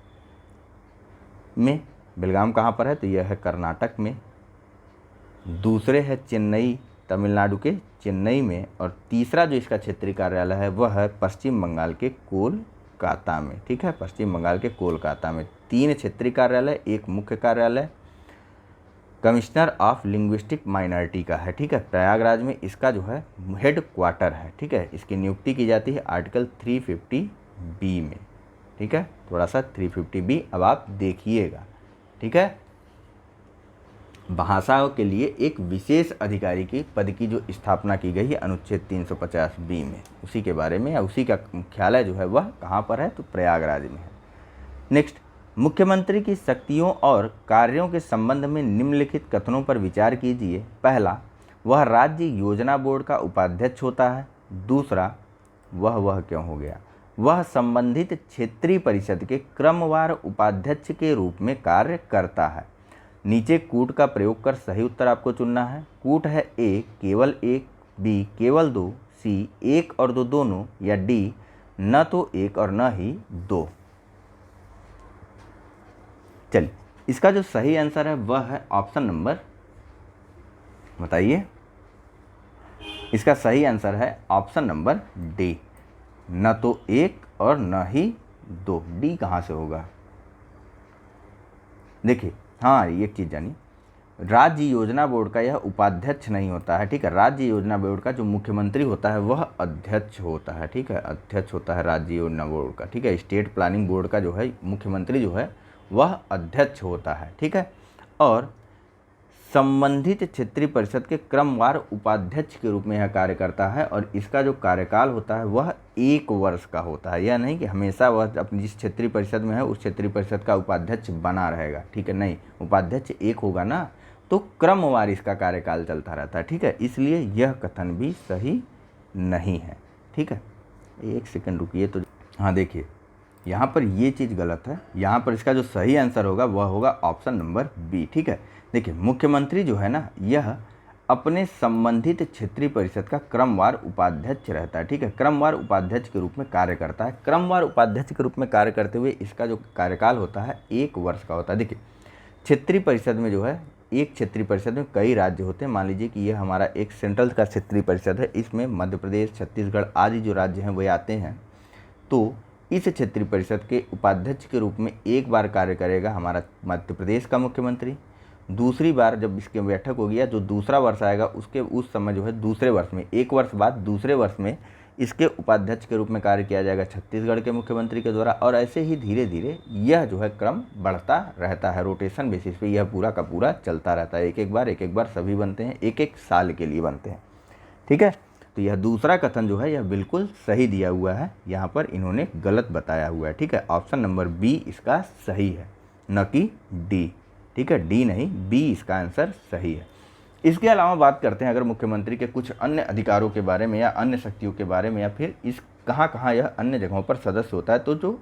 में, बेलगाम कहाँ पर है, तो यह है कर्नाटक में। दूसरे है चेन्नई, तमिलनाडु के चेन्नई में। और तीसरा जो इसका क्षेत्रीय कार्यालय है वह है पश्चिम बंगाल के कोलकाता में। ठीक है, पश्चिम बंगाल के कोलकाता में 3 क्षेत्रीय कार्यालय, एक मुख्य कार्यालय कमिश्नर ऑफ लिंग्विस्टिक माइनॉरिटी का है। ठीक है, प्रयागराज में इसका जो है हेड क्वार्टर है। ठीक है, इसकी नियुक्ति की जाती है आर्टिकल 350 में। ठीक है, थोड़ा सा 350 अब आप देखिएगा। ठीक है, भाषाओं के लिए एक विशेष अधिकारी की पद की जो स्थापना की गई है अनुच्छेद 350 में, उसी के बारे में, या उसी का मुख्यालय जो है वह कहाँ पर है, तो प्रयागराज में है। नेक्स्ट, मुख्यमंत्री की शक्तियों और कार्यों के संबंध में निम्नलिखित कथनों पर विचार कीजिए। पहला, वह राज्य योजना बोर्ड का उपाध्यक्ष होता है। दूसरा, वह क्यों हो गया, वह संबंधित क्षेत्रीय परिषद के क्रमवार उपाध्यक्ष के रूप में कार्य करता है। नीचे कूट का प्रयोग कर सही उत्तर आपको चुनना है। कूट है ए केवल 1, बी केवल 2, सी 1 और 2 दोनों, या डी न तो 1 और न ही 2। चलिए, इसका जो सही आंसर है वह है ऑप्शन नंबर, बताइए। इसका सही आंसर है ऑप्शन नंबर डी, न तो 1 और न ही 2। डी कहाँ से होगा, देखिए। हाँ, एक चीज़ जानिए, राज्य योजना बोर्ड का यह उपाध्यक्ष नहीं होता है। ठीक है, राज्य योजना बोर्ड का जो मुख्यमंत्री होता है वह अध्यक्ष होता है। ठीक है, अध्यक्ष होता है राज्य योजना बोर्ड का। ठीक है, स्टेट प्लानिंग बोर्ड का जो है मुख्यमंत्री जो है वह अध्यक्ष होता है। ठीक है, और संबंधित क्षेत्रीय परिषद के क्रमवार उपाध्यक्ष के रूप में यह कार्य करता है। और इसका जो कार्यकाल होता है वह 1 वर्ष का होता है। यह नहीं कि हमेशा वह अपनी जिस क्षेत्रीय परिषद में है उस क्षेत्रीय परिषद का उपाध्यक्ष बना रहेगा। ठीक है, नहीं, उपाध्यक्ष 1 होगा ना, तो क्रमवार इसका कार्यकाल चलता रहता है। ठीक है, इसलिए यह कथन भी सही नहीं है। ठीक है, 1 सेकंड रुकिए। तो हाँ, देखिए यहाँ पर ये चीज़ गलत है। यहाँ पर इसका जो सही आंसर होगा वह होगा ऑप्शन नंबर बी। ठीक है, देखिए, मुख्यमंत्री जो है ना, यह अपने संबंधित क्षेत्रीय परिषद का क्रमवार उपाध्यक्ष रहता है। ठीक है, क्रमवार उपाध्यक्ष के रूप में कार्य करता है। क्रमवार उपाध्यक्ष के रूप में कार्य करते हुए इसका जो कार्यकाल होता है 1 वर्ष का होता है। देखिए, क्षेत्रीय परिषद में जो है, एक क्षेत्रीय परिषद में कई राज्य होते हैं। मान लीजिए कि यह हमारा एक सेंट्रल का क्षेत्रीय परिषद है, इसमें मध्य प्रदेश, छत्तीसगढ़ आदि जो राज्य हैं वे आते हैं। तो इस क्षेत्रीय परिषद के उपाध्यक्ष के रूप में एक बार कार्य करेगा हमारा मध्य प्रदेश का मुख्यमंत्री, दूसरी बार जब इसकी बैठक होगी या जो दूसरा वर्ष आएगा उसके उस समय जो है दूसरे वर्ष में, एक वर्ष बाद दूसरे वर्ष में इसके उपाध्यक्ष के रूप में कार्य किया जाएगा छत्तीसगढ़ के मुख्यमंत्री के द्वारा। और ऐसे ही धीरे धीरे यह जो है क्रम बढ़ता रहता है, रोटेशन बेसिस पे यह पूरा का पूरा चलता रहता है। एक एक बार सभी बनते हैं, एक एक साल के लिए बनते हैं। ठीक है, तो यह दूसरा कथन जो है यह बिल्कुल सही दिया हुआ है, यहाँ पर इन्होंने गलत बताया हुआ है। ठीक है, ऑप्शन नंबर बी इसका सही है, न कि डी। ठीक है, डी नहीं, बी इसका आंसर सही है। इसके अलावा बात करते हैं अगर मुख्यमंत्री के कुछ अन्य अधिकारों के बारे में या अन्य शक्तियों के बारे में, या फिर इस कहाँ कहाँ यह अन्य जगहों पर सदस्य होता है, तो जो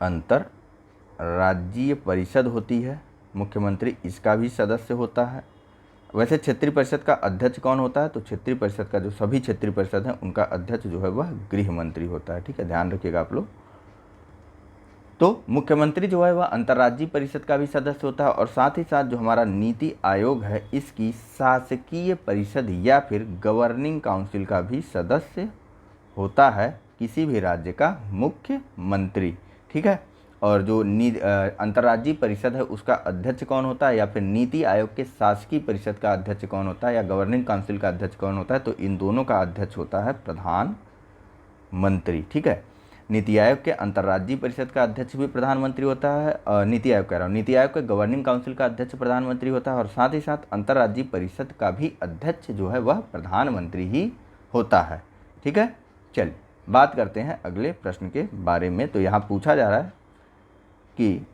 अंतर्राज्यीय परिषद होती है, मुख्यमंत्री इसका भी सदस्य होता है। वैसे क्षेत्रीय परिषद का अध्यक्ष कौन होता है, तो क्षेत्रीय परिषद का जो सभी क्षेत्रीय परिषद हैं उनका अध्यक्ष जो है वह गृह मंत्री होता है। ठीक है, ध्यान रखिएगा आप लोग। तो मुख्यमंत्री जो है वह अंतर्राज्यीय परिषद का भी सदस्य होता है, और साथ ही साथ जो हमारा नीति आयोग है इसकी शासकीय परिषद या फिर गवर्निंग काउंसिल का भी सदस्य होता है किसी भी राज्य का मुख्यमंत्री। ठीक है, और जो अंतर्राज्यीय परिषद है उसका अध्यक्ष कौन होता है, या फिर नीति आयोग के शासकीय परिषद का अध्यक्ष कौन होता है, या गवर्निंग काउंसिल का अध्यक्ष कौन होता है, तो इन दोनों का अध्यक्ष होता है प्रधानमंत्री। ठीक है, नीति आयोग के अंतर्राज्यीय परिषद का अध्यक्ष भी प्रधानमंत्री होता है, नीति आयोग कह रहा हूँ, नीति आयोग के गवर्निंग काउंसिल का अध्यक्ष प्रधानमंत्री होता है, और साथ ही साथ अंतर्राज्यीय परिषद का भी अध्यक्ष जो है वह प्रधानमंत्री ही होता है। ठीक है, चलिए बात करते हैं अगले प्रश्न के बारे में। तो यहाँ पूछा जा रहा है कि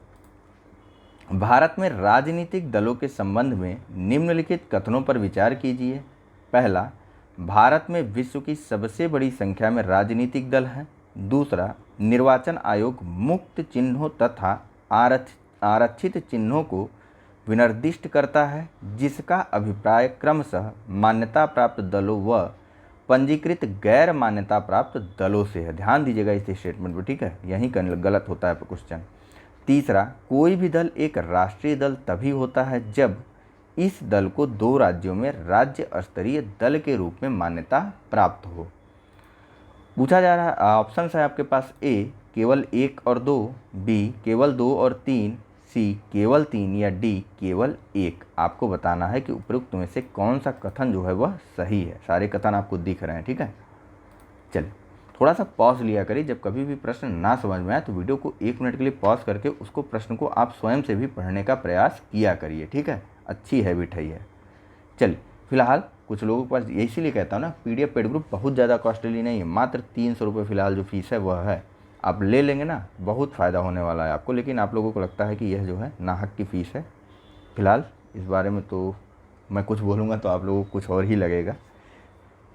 भारत में राजनीतिक दलों के संबंध में निम्नलिखित कथनों पर विचार कीजिए। पहला, भारत में विश्व की सबसे बड़ी संख्या में राजनीतिक दल हैं। दूसरा, निर्वाचन आयोग मुक्त चिन्हों तथा आरक्षित चिन्हों को विनिर्दिष्ट करता है, जिसका अभिप्राय क्रमशः मान्यता प्राप्त दलों व पंजीकृत गैर मान्यता प्राप्त दलों से है। ध्यान दीजिएगा इस स्टेटमेंट पर। ठीक है, यहीं गलत होता है क्वेश्चन। तीसरा, कोई भी दल एक राष्ट्रीय दल तभी होता है जब इस दल को दो राज्यों में राज्य स्तरीय दल के रूप में मान्यता प्राप्त हो। पूछा जा रहा है, ऑप्शन है आपके पास ए केवल 1 और 2, बी केवल 2 और 3, सी केवल 3 या डी केवल 1। आपको बताना है कि उपरोक्त में से कौन सा कथन जो है वह सही है। सारे कथन आपको दिख रहे हैं। ठीक है, चलिए थोड़ा सा पॉज लिया करिए, जब कभी भी प्रश्न ना समझ में आए तो वीडियो को 1 मिनट के लिए पॉज करके उसको प्रश्न को आप स्वयं से भी पढ़ने का प्रयास किया करिए। ठीक है, अच्छी हैबिट है ये। चलिए फिलहाल कुछ लोगों के पास, इसीलिए कहता हूँ ना, PDF पेड ग्रुप बहुत ज़्यादा कॉस्टली नहीं है, मात्र 300 रुपये फिलहाल जो फीस है वह है। आप ले लेंगे ना, बहुत फ़ायदा होने वाला है आपको। लेकिन आप लोगों को लगता है कि यह जो है नाहक की फ़ीस है। फिलहाल इस बारे में तो मैं कुछ बोलूँगा तो आप लोगों को कुछ और ही लगेगा।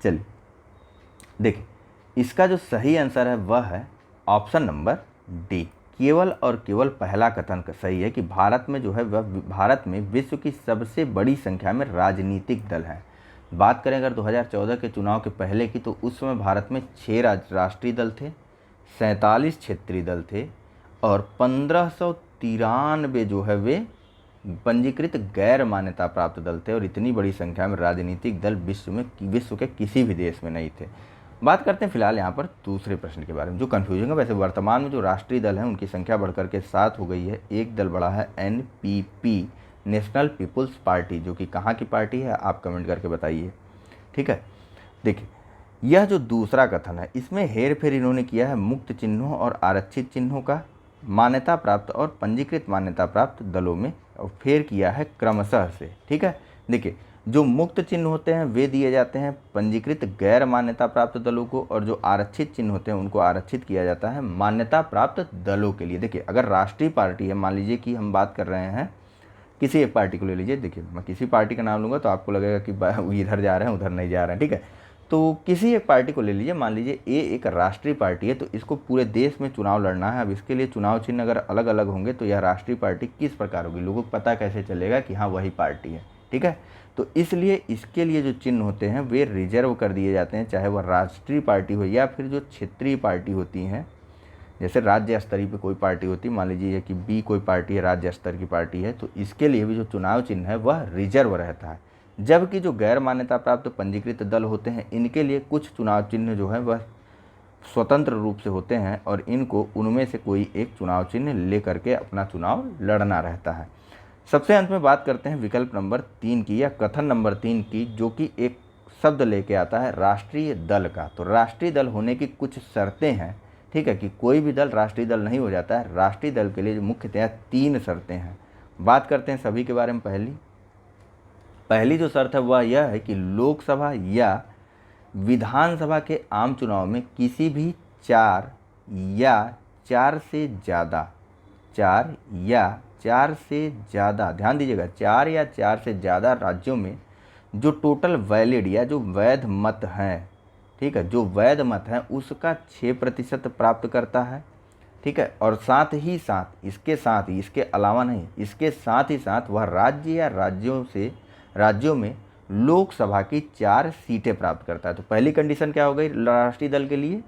चलिए देखिए, इसका जो सही आंसर है वह है ऑप्शन नंबर डी, केवल और केवल पहला कथन सही है कि भारत में जो है वह भारत में विश्व की सबसे बड़ी संख्या में राजनीतिक दल हैं। बात करें अगर 2014 के चुनाव के पहले की, तो उस समय भारत में 6 राष्ट्रीय दल थे, 47 क्षेत्रीय दल थे, और 1593 जो है वे पंजीकृत गैर मान्यता प्राप्त दल थे। और इतनी बड़ी संख्या में राजनीतिक दल विश्व के किसी भी देश में नहीं थे। बात करते हैं फिलहाल यहाँ पर दूसरे प्रश्न के बारे में, जो कन्फ्यूजिंग है। वैसे वर्तमान में जो राष्ट्रीय दल हैं उनकी संख्या बढ़कर के 7 हो गई है। एक दल बढ़ा है NPP, नेशनल पीपुल्स पार्टी, जो कि कहाँ की पार्टी है आप कमेंट करके बताइए। ठीक है, देखिए यह जो दूसरा कथन है इसमें हेर फेर इन्होंने किया है मुक्त चिन्हों और आरक्षित चिन्हों का, मान्यता प्राप्त और पंजीकृत मान्यता प्राप्त दलों में, और फेर किया है क्रमशः से। ठीक है, देखिए जो मुक्त चिन्ह होते हैं वे दिए जाते हैं पंजीकृत गैर मान्यता प्राप्त दलों को, और जो आरक्षित चिन्ह होते हैं उनको आरक्षित किया जाता है मान्यता प्राप्त दलों के लिए। देखिए अगर राष्ट्रीय पार्टी है, मान लीजिए कि हम बात कर रहे हैं किसी एक पार्टी को ले लीजिए। देखिए मैं किसी पार्टी का नाम लूँगा तो आपको लगेगा कि इधर जा रहे हैं उधर नहीं जा रहे हैं। ठीक है, तो किसी एक पार्टी को ले लीजिए, मान लीजिए ये एक राष्ट्रीय पार्टी है, तो इसको पूरे देश में चुनाव लड़ना है। अब इसके लिए चुनाव चिन्ह अगर अलग अलग होंगे तो यह राष्ट्रीय पार्टी किस प्रकार होगी, लोगों को पता कैसे चलेगा कि हाँ वही पार्टी है। ठीक है, तो इसलिए इसके लिए जो चिन्ह होते हैं वे रिजर्व कर दिए जाते हैं, चाहे वह राष्ट्रीय पार्टी हो या फिर जो क्षेत्रीय पार्टी होती हैं। जैसे राज्य स्तरीय पे कोई पार्टी होती है, मान लीजिए कि बी कोई पार्टी है, राज्य स्तर की पार्टी है, तो इसके लिए भी जो चुनाव चिन्ह है वह रिजर्व रहता है। जबकि जो गैर मान्यता प्राप्त पंजीकृत दल होते हैं इनके लिए कुछ चुनाव चिन्ह जो है वह स्वतंत्र रूप से होते हैं और इनको उनमें से कोई एक चुनाव चिन्ह लेकर के अपना चुनाव लड़ना रहता है। सबसे अंत में बात करते हैं विकल्प नंबर 3 की या कथन नंबर 3 की, जो कि एक शब्द लेके आता है राष्ट्रीय दल का। तो राष्ट्रीय दल होने की कुछ शर्तें हैं, ठीक है, कि कोई भी दल राष्ट्रीय दल नहीं हो जाता है। राष्ट्रीय दल के लिए जो मुख्यतः 3 शर्तें हैं, बात करते हैं सभी के बारे में। पहली जो शर्त है वह यह है कि लोकसभा या विधानसभा के आम चुनाव में किसी भी 4 या 4 से ज़्यादा 4 या 4 से ज़्यादा, ध्यान दीजिएगा, 4 या 4 से ज़्यादा राज्यों में जो टोटल वैलिड या जो वैध मत हैं, ठीक है, जो वैध मत हैं उसका 6% प्राप्त करता है, ठीक है। और साथ ही साथ इसके अलावा नहीं, इसके साथ ही साथ वह राज्य या राज्यों में लोकसभा की 4 सीटें प्राप्त करता है। तो पहली कंडीशन क्या हो गई राष्ट्रीय दल के लिए,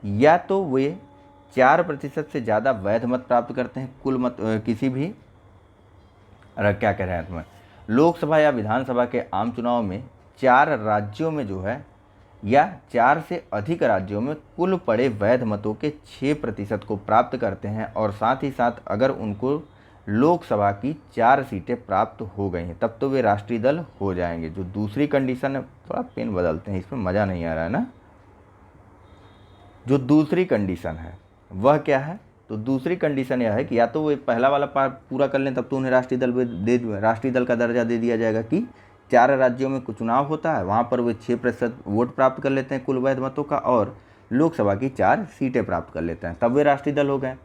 या तो वे 4% से ज़्यादा वैध मत प्राप्त करते हैं कुल मत किसी भी क्या कह रहे हैं तुम्हें लोकसभा या विधानसभा के आम चुनाव में 4 राज्यों में जो है या 4 से अधिक राज्यों में कुल पड़े वैध मतों के 6% को प्राप्त करते हैं, और साथ ही साथ अगर उनको लोकसभा की 4 सीटें प्राप्त हो गई हैं तब तो वे राष्ट्रीय दल हो जाएंगे। जो दूसरी कंडीशन है, थोड़ा पेन बदलते हैं, इसमें मज़ा नहीं आ रहा है ना। जो दूसरी कंडीशन है वह क्या है, तो दूसरी कंडीशन यह है कि या तो वे पहला वाला पार्ट पूरा कर लें तब तो उन्हें राष्ट्रीय दल का दर्जा दे दिया जाएगा कि 4 राज्यों में कुछ चुनाव होता है, वहाँ पर वे 6% वोट प्राप्त कर लेते हैं कुल वैध मतों का और लोकसभा की 4 सीटें प्राप्त कर लेते हैं, तब वे राष्ट्रीय दल हो गए।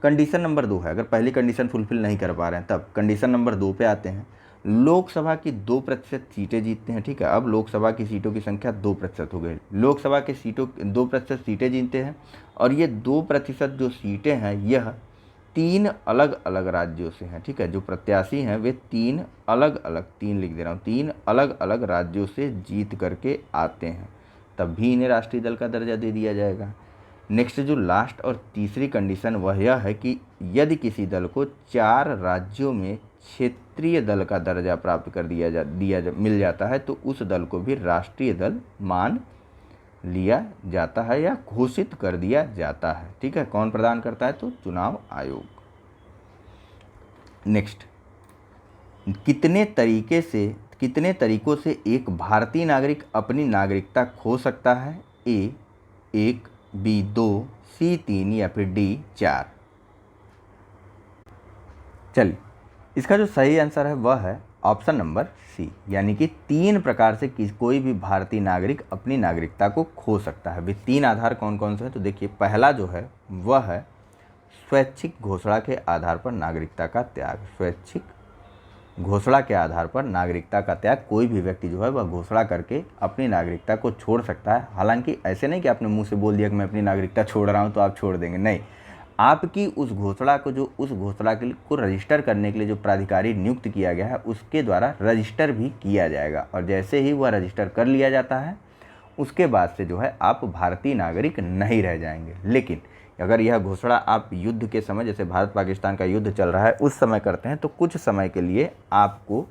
कंडीशन नंबर 2 है, अगर पहली कंडीशन फुलफिल नहीं कर पा रहे हैं तब कंडीशन नंबर 2 पे आते हैं। लोकसभा की 2% सीटें जीतते हैं, ठीक है। अब लोकसभा की सीटों की संख्या 2% हो गई, लोकसभा की सीटों 2% सीटें जीतते हैं और ये 2% जो सीटें हैं यह 3 अलग अलग राज्यों से हैं, ठीक है। जो प्रत्याशी हैं वे 3 अलग अलग राज्यों से जीत करके आते हैं, तब भी इन्हें राष्ट्रीय दल का दर्जा दे दिया जाएगा। नेक्स्ट जो लास्ट और तीसरी कंडीशन वह यह है कि यदि किसी दल को 4 राज्यों में क्षेत्रीय दल का दर्जा प्राप्त कर मिल जाता है तो उस दल को भी राष्ट्रीय दल मान लिया जाता है या घोषित कर दिया जाता है, ठीक है। कौन प्रदान करता है, तो चुनाव आयोग। नेक्स्ट, कितने तरीकों से एक भारतीय नागरिक अपनी नागरिकता खो सकता है, A 1, B 2, C 3 या फिर D 4। चलिए, इसका जो सही आंसर है वह है ऑप्शन नंबर सी, यानी कि 3 प्रकार से कोई भी भारतीय नागरिक अपनी नागरिकता को खो सकता है। वे 3 आधार कौन कौन से हैं, तो देखिए, पहला जो है वह है स्वैच्छिक घोषणा के आधार पर नागरिकता का त्याग। स्वैच्छिक घोषणा के आधार पर नागरिकता का त्याग, कोई भी व्यक्ति जो है वह घोषणा करके अपनी नागरिकता को छोड़ सकता है। हालांकि ऐसे नहीं कि आपने मुंह से बोल दिया कि मैं अपनी नागरिकता छोड़ रहा हूं तो आप छोड़ देंगे, नहीं, आपकी उस घोषणा को रजिस्टर करने के लिए जो प्राधिकारी नियुक्त किया गया है उसके द्वारा रजिस्टर भी किया जाएगा, और जैसे ही वह रजिस्टर कर लिया जाता है उसके बाद से जो है आप भारतीय नागरिक नहीं रह जाएंगे। लेकिन अगर यह घोषणा आप युद्ध के समय, जैसे भारत पाकिस्तान का युद्ध चल रहा है, उस समय करते हैं तो कुछ समय के लिए आपको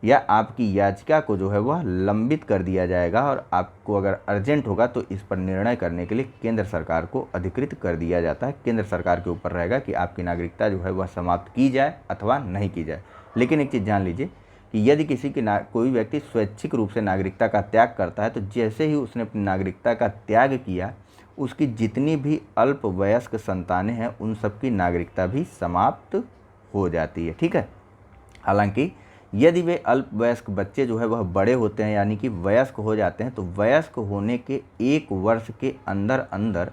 या आपकी याचिका को जो है वह लंबित कर दिया जाएगा, और आपको अगर अर्जेंट होगा तो इस पर निर्णय करने के लिए केंद्र सरकार को अधिकृत कर दिया जाता है। केंद्र सरकार के ऊपर रहेगा कि आपकी नागरिकता जो है वह समाप्त की जाए अथवा नहीं की जाए। लेकिन एक चीज़ जान लीजिए कि यदि कोई व्यक्ति स्वैच्छिक रूप से नागरिकता का त्याग करता है तो जैसे ही उसने अपनी नागरिकता का त्याग किया, उसकी जितनी भी अल्पवयस्क संतानें हैं उन सबकी नागरिकता भी समाप्त हो जाती है, ठीक है। हालांकि यदि वे अल्पवयस्क बच्चे जो है वह बड़े होते हैं, यानी कि वयस्क हो जाते हैं, तो वयस्क होने के 1 वर्ष के अंदर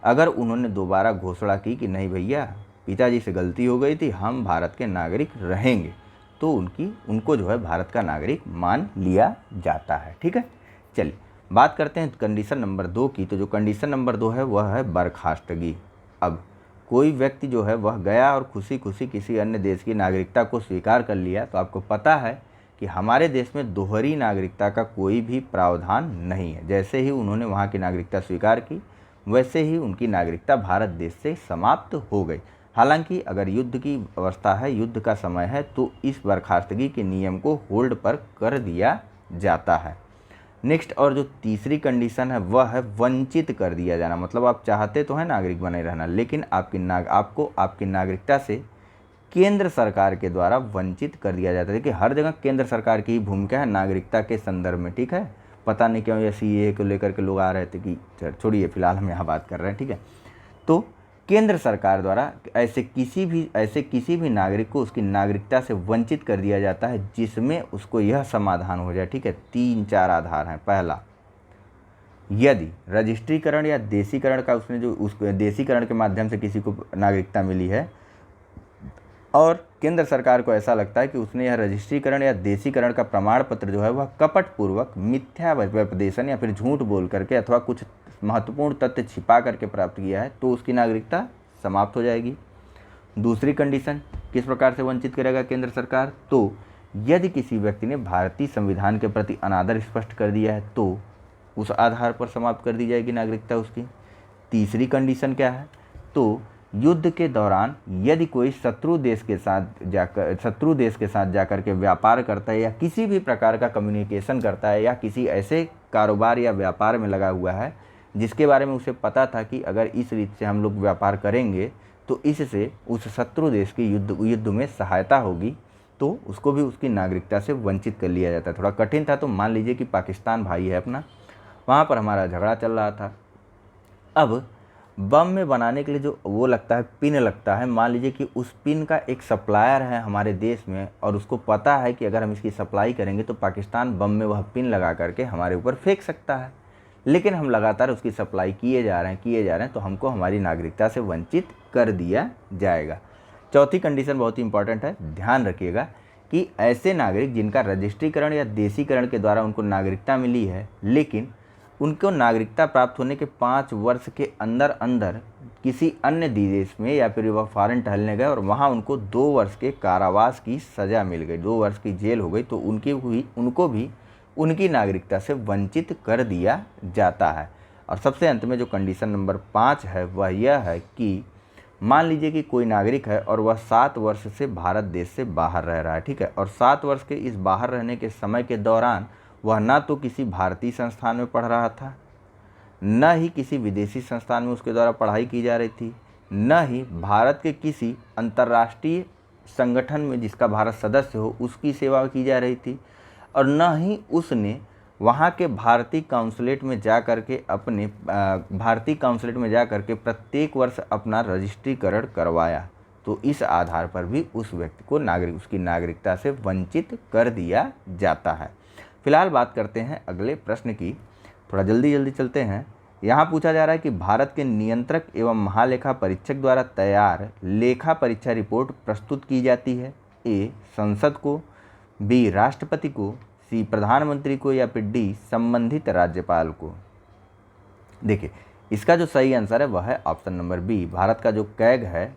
अगर उन्होंने दोबारा घोषणा की कि नहीं भैया, पिताजी से गलती हो गई थी, हम भारत के नागरिक रहेंगे, तो उनको जो है भारत का नागरिक मान लिया जाता है, ठीक है। चलिए, बात करते हैं कंडीशन नंबर 2 की। तो जो कंडीशन नंबर 2 है वह है बर्खास्तगी। अब कोई व्यक्ति जो है वह गया और खुशी खुशी किसी अन्य देश की नागरिकता को स्वीकार कर लिया, तो आपको पता है कि हमारे देश में दोहरी नागरिकता का कोई भी प्रावधान नहीं है। जैसे ही उन्होंने वहाँ की नागरिकता स्वीकार की वैसे ही उनकी नागरिकता भारत देश से समाप्त हो गई। हालांकि अगर युद्ध की अवस्था है, युद्ध का समय है, तो इस बर्खास्तगी के नियम को होल्ड पर कर दिया जाता है। नेक्स्ट और जो तीसरी कंडीशन है वह है वंचित कर दिया जाना, मतलब आप चाहते तो हैं नागरिक बने रहना, लेकिन आपको आपकी नागरिकता से केंद्र सरकार के द्वारा वंचित कर दिया जाता है। देखिए हर जगह केंद्र सरकार की ही भूमिका है नागरिकता के संदर्भ में, ठीक है। पता नहीं क्यों ये सीएए को लेकर के लोग आ रहे थे कि छोड़िए, फिलहाल हम यहाँ बात कर रहे हैं, ठीक है। तो केंद्र सरकार द्वारा ऐसे किसी भी नागरिक को उसकी नागरिकता से वंचित कर दिया जाता है जिसमें उसको यह समाधान हो जाए, ठीक है। 3-4 आधार हैं। पहला, यदि रजिस्ट्रीकरण या देशीकरण का उसने जो उस देशीकरण के माध्यम से किसी को नागरिकता मिली है और केंद्र सरकार को ऐसा लगता है कि उसने यह रजिस्ट्रीकरण या देशीकरण का प्रमाण पत्र जो है वह कपटपूर्वक मिथ्या व्यपदेशन या फिर झूठ बोल करके अथवा कुछ महत्वपूर्ण तथ्य छिपा करके प्राप्त किया है, तो उसकी नागरिकता समाप्त हो जाएगी। दूसरी कंडीशन, किस प्रकार से वंचित करेगा केंद्र सरकार? तो यदि किसी व्यक्ति ने भारतीय संविधान के प्रति अनादर स्पष्ट कर दिया है तो उस आधार पर समाप्त कर दी जाएगी नागरिकता उसकी। तीसरी कंडीशन क्या है? तो युद्ध के दौरान यदि कोई शत्रु देश के साथ जाकर के व्यापार करता है या किसी भी प्रकार का कम्युनिकेशन करता है या किसी ऐसे कारोबार या व्यापार में लगा हुआ है जिसके बारे में उसे पता था कि अगर इस रीत से हम लोग व्यापार करेंगे तो इससे उस शत्रु देश की युद्ध में सहायता होगी, तो उसको भी उसकी नागरिकता से वंचित कर लिया जाता है। थोड़ा कठिन था। तो मान लीजिए कि पाकिस्तान भाई है अपना, वहाँ पर हमारा झगड़ा चल रहा था। अब बम में बनाने के लिए जो वो लगता है, पिन लगता है, मान लीजिए कि उस पिन का एक सप्लायर है हमारे देश में और उसको पता है कि अगर हम इसकी सप्लाई करेंगे तो पाकिस्तान बम में वह पिन लगा करके हमारे ऊपर फेंक सकता है, लेकिन हम लगातार उसकी सप्लाई किए जा रहे हैं, तो हमको हमारी नागरिकता से वंचित कर दिया जाएगा। चौथी कंडीशन बहुत ही इंपॉर्टेंट है, ध्यान रखिएगा कि ऐसे नागरिक जिनका रजिस्ट्रीकरण या देशीकरण के द्वारा उनको नागरिकता मिली है, लेकिन उनको नागरिकता प्राप्त होने के 5 वर्ष के अंदर अंदर किसी अन्य देश में या फिर वह फॉरेन टहलने गए और वहाँ उनको 2 वर्ष के कारावास की सज़ा मिल गई, 2 वर्ष की जेल हो गई, तो उनको भी उनकी नागरिकता से वंचित कर दिया जाता है। और सबसे अंत में जो कंडीशन नंबर 5 है वह यह है कि मान लीजिए कि कोई नागरिक है और वह 7 वर्ष से भारत देश से बाहर रह रहा है, ठीक है, और 7 वर्ष के इस बाहर रहने के समय के दौरान वह ना तो किसी भारतीय संस्थान में पढ़ रहा था, न ही किसी विदेशी संस्थान में उसके द्वारा पढ़ाई की जा रही थी, न ही भारत के किसी अंतर्राष्ट्रीय संगठन में जिसका भारत सदस्य हो उसकी सेवा की जा रही थी, और न ही उसने वहाँ के भारतीय काउंसलेट में जा करके प्रत्येक वर्ष अपना रजिस्ट्रीकरण करवाया। तो इस आधार पर भी उस व्यक्ति को उसकी नागरिकता से वंचित कर दिया जाता है। फिलहाल बात करते हैं अगले प्रश्न की, थोड़ा जल्दी चलते हैं। यहाँ पूछा जा रहा है कि भारत के नियंत्रक एवं महालेखा परीक्षक द्वारा तैयार लेखा परीक्षा रिपोर्ट प्रस्तुत की जाती है, ए संसद को, बी राष्ट्रपति को, सी प्रधानमंत्री को, या फिर डी संबंधित राज्यपाल को। देखिए इसका जो सही आंसर है वह है ऑप्शन नंबर बी। भारत का जो कैग है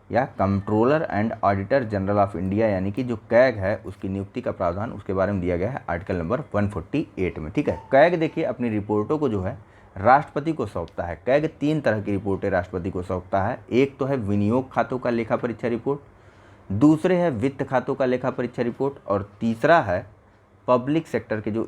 या controller and auditor general of India यानी कि जो कैग है उसकी नियुक्ति का प्रावधान उसके बारे में दिया गया है आर्टिकल नंबर 148 में, ठीक है। कैग देखिए अपनी रिपोर्टों को जो है राष्ट्रपति को सौंपता है। कैग 3 तरह की रिपोर्टें राष्ट्रपति को सौंपता है। एक तो है विनियोग खातों का लेखा परीक्षा रिपोर्ट, दूसरे है वित्त खातों का लेखा परीक्षा रिपोर्ट, और तीसरा है पब्लिक सेक्टर के जो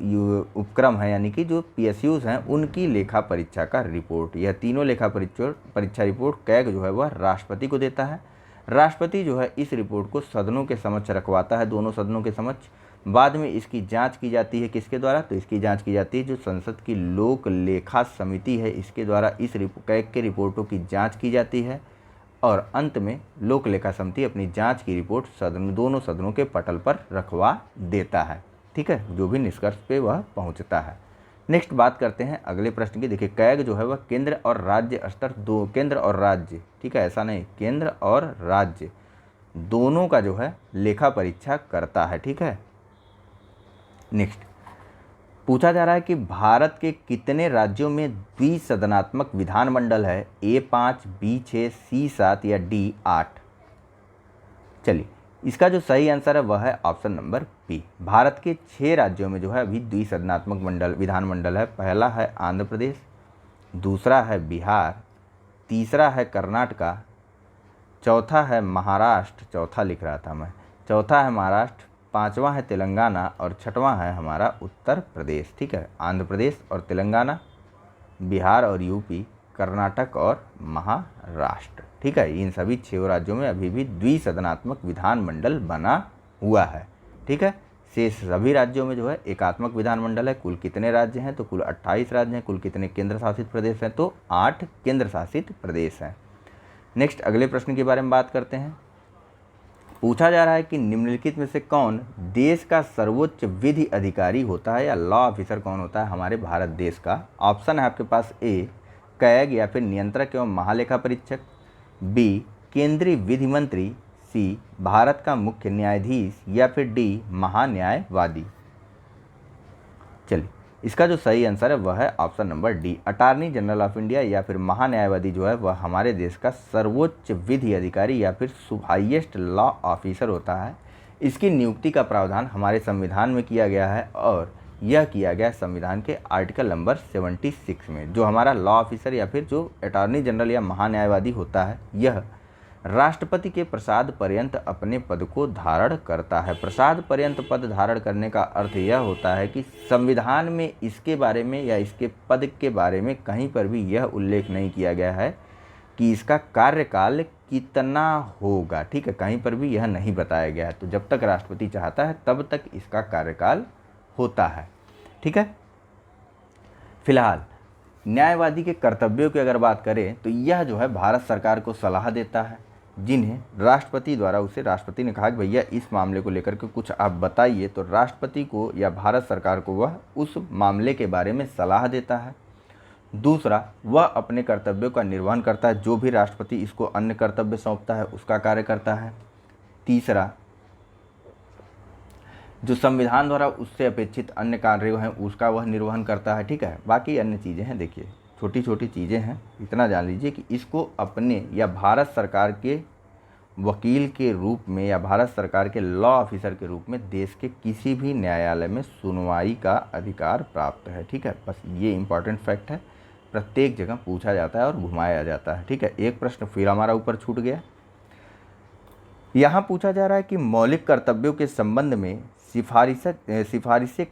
उपक्रम है यानी कि जो PSUs हैं उनकी लेखा परीक्षा का रिपोर्ट। यह तीनों लेखा परीक्षा रिपोर्ट कैग जो है वह राष्ट्रपति को देता है। राष्ट्रपति जो है इस रिपोर्ट को सदनों के समक्ष रखवाता है, दोनों सदनों के समक्ष। बाद में इसकी जांच की जाती है किसके द्वारा? तो इसकी जांच की जाती है जो संसद की लोक लेखा समिति है, इसके द्वारा इस कैग के रिपोर्टों की जाँच की जाती है, और अंत में लोक लेखा समिति अपनी जाँच की रिपोर्ट दोनों सदनों के पटल पर रखवा देता है, ठीक है, जो भी निष्कर्ष पे वह पहुंचता है। नेक्स्ट बात करते हैं अगले प्रश्न की। देखिए कैग जो है वह केंद्र और राज्य स्तर केंद्र और राज्य, ठीक है, ऐसा नहीं, केंद्र और राज्य दोनों का जो है लेखा परीक्षा करता है, ठीक है। नेक्स्ट पूछा जा रहा है कि भारत के कितने राज्यों में द्विसदनात्मक विधानमंडल है? A5, B6, C7 या D8? चलिए इसका जो सही आंसर है वह है ऑप्शन नंबर बी। भारत के 6 राज्यों में जो है अभी द्विसदनात्मक विधानमंडल है। पहला है आंध्र प्रदेश, दूसरा है बिहार, तीसरा है कर्नाटका, चौथा है महाराष्ट्र, चौथा लिख रहा था मैं, चौथा है महाराष्ट्र, पाँचवा है तेलंगाना और छठवां है हमारा उत्तर प्रदेश। ठीक है, आंध्र प्रदेश और तेलंगाना, बिहार और यूपी, कर्नाटक और महाराष्ट्र। ठीक है, इन सभी 6 राज्यों में अभी भी द्विसदनात्मक विधानमंडल बना हुआ है। ठीक है, शेष सभी राज्यों में जो है एकात्मक विधानमंडल है। कुल कितने राज्य हैं? तो कुल 28 राज्य हैं। कुल कितने केंद्र शासित प्रदेश हैं? तो 8 केंद्र शासित प्रदेश हैं। नेक्स्ट अगले प्रश्न के बारे में बात करते हैं। पूछा जा रहा है कि निम्नलिखित में से कौन देश का सर्वोच्च विधि अधिकारी होता है या लॉ ऑफिसर कौन होता है हमारे भारत देश का? ऑप्शन है आपके पास ए कैग या फिर नियंत्रक एवं महालेखा परीक्षक, बी केंद्रीय विधि मंत्री, सी भारत का मुख्य न्यायाधीश या फिर डी महान्यायवादी। चलिए, इसका जो सही आंसर है वह है option number D, attorney general of India या फिर महान्यायवादी जो है वह हमारे देश का सर्वोच्च विधि अधिकारी या फिर हाईएस्ट लॉ ऑफिसर होता है। इसकी नियुक्ति का प्रावधान हमारे संविधान में किया गया है और यह किया गया संविधान के आर्टिकल नंबर 76 में। जो हमारा लॉ ऑफिसर या फिर जो अटॉर्नी जनरल या महान्यायवादी होता है यह राष्ट्रपति के प्रसाद पर्यंत अपने पद को धारण करता है। प्रसाद पर्यंत पद धारण करने का अर्थ यह होता है कि संविधान में इसके बारे में या इसके पद के बारे में कहीं पर भी यह उल्लेख नहीं किया गया है कि इसका कार्यकाल कितना होगा। ठीक है, कहीं पर भी यह नहीं बताया गया है। तो जब तक राष्ट्रपति चाहता है तब तक इसका कार्यकाल होता है। ठीक है, फिलहाल न्यायवादी के कर्तव्यों की अगर बात करें तो यह जो है भारत सरकार को सलाह देता है, जिन्हें राष्ट्रपति द्वारा उसे राष्ट्रपति ने कहा कि भैया इस मामले को लेकर के कुछ आप बताइए, तो राष्ट्रपति को या भारत सरकार को वह उस मामले के बारे में सलाह देता है। दूसरा, वह अपने कर्तव्यों का निर्वहन करता है, जो भी राष्ट्रपति इसको अन्य कर्तव्य सौंपता है उसका कार्य करता है। तीसरा, जो संविधान द्वारा उससे अपेक्षित अन्य कार्य हैं उसका वह निर्वहन करता है। ठीक है, बाकी अन्य चीज़ें हैं, देखिए छोटी छोटी चीज़ें हैं, इतना जान लीजिए कि इसको अपने या भारत सरकार के वकील के रूप में या भारत सरकार के लॉ ऑफिसर के रूप में देश के किसी भी न्यायालय में सुनवाई का अधिकार प्राप्त है। ठीक है, बस ये इंपॉर्टेंट फैक्ट है, प्रत्येक जगह पूछा जाता है और घुमाया जाता है। ठीक है, एक प्रश्न फिर हमारा ऊपर छूट गया। यहाँ पूछा जा रहा है कि मौलिक कर्तव्यों के संबंध में सिफारिशें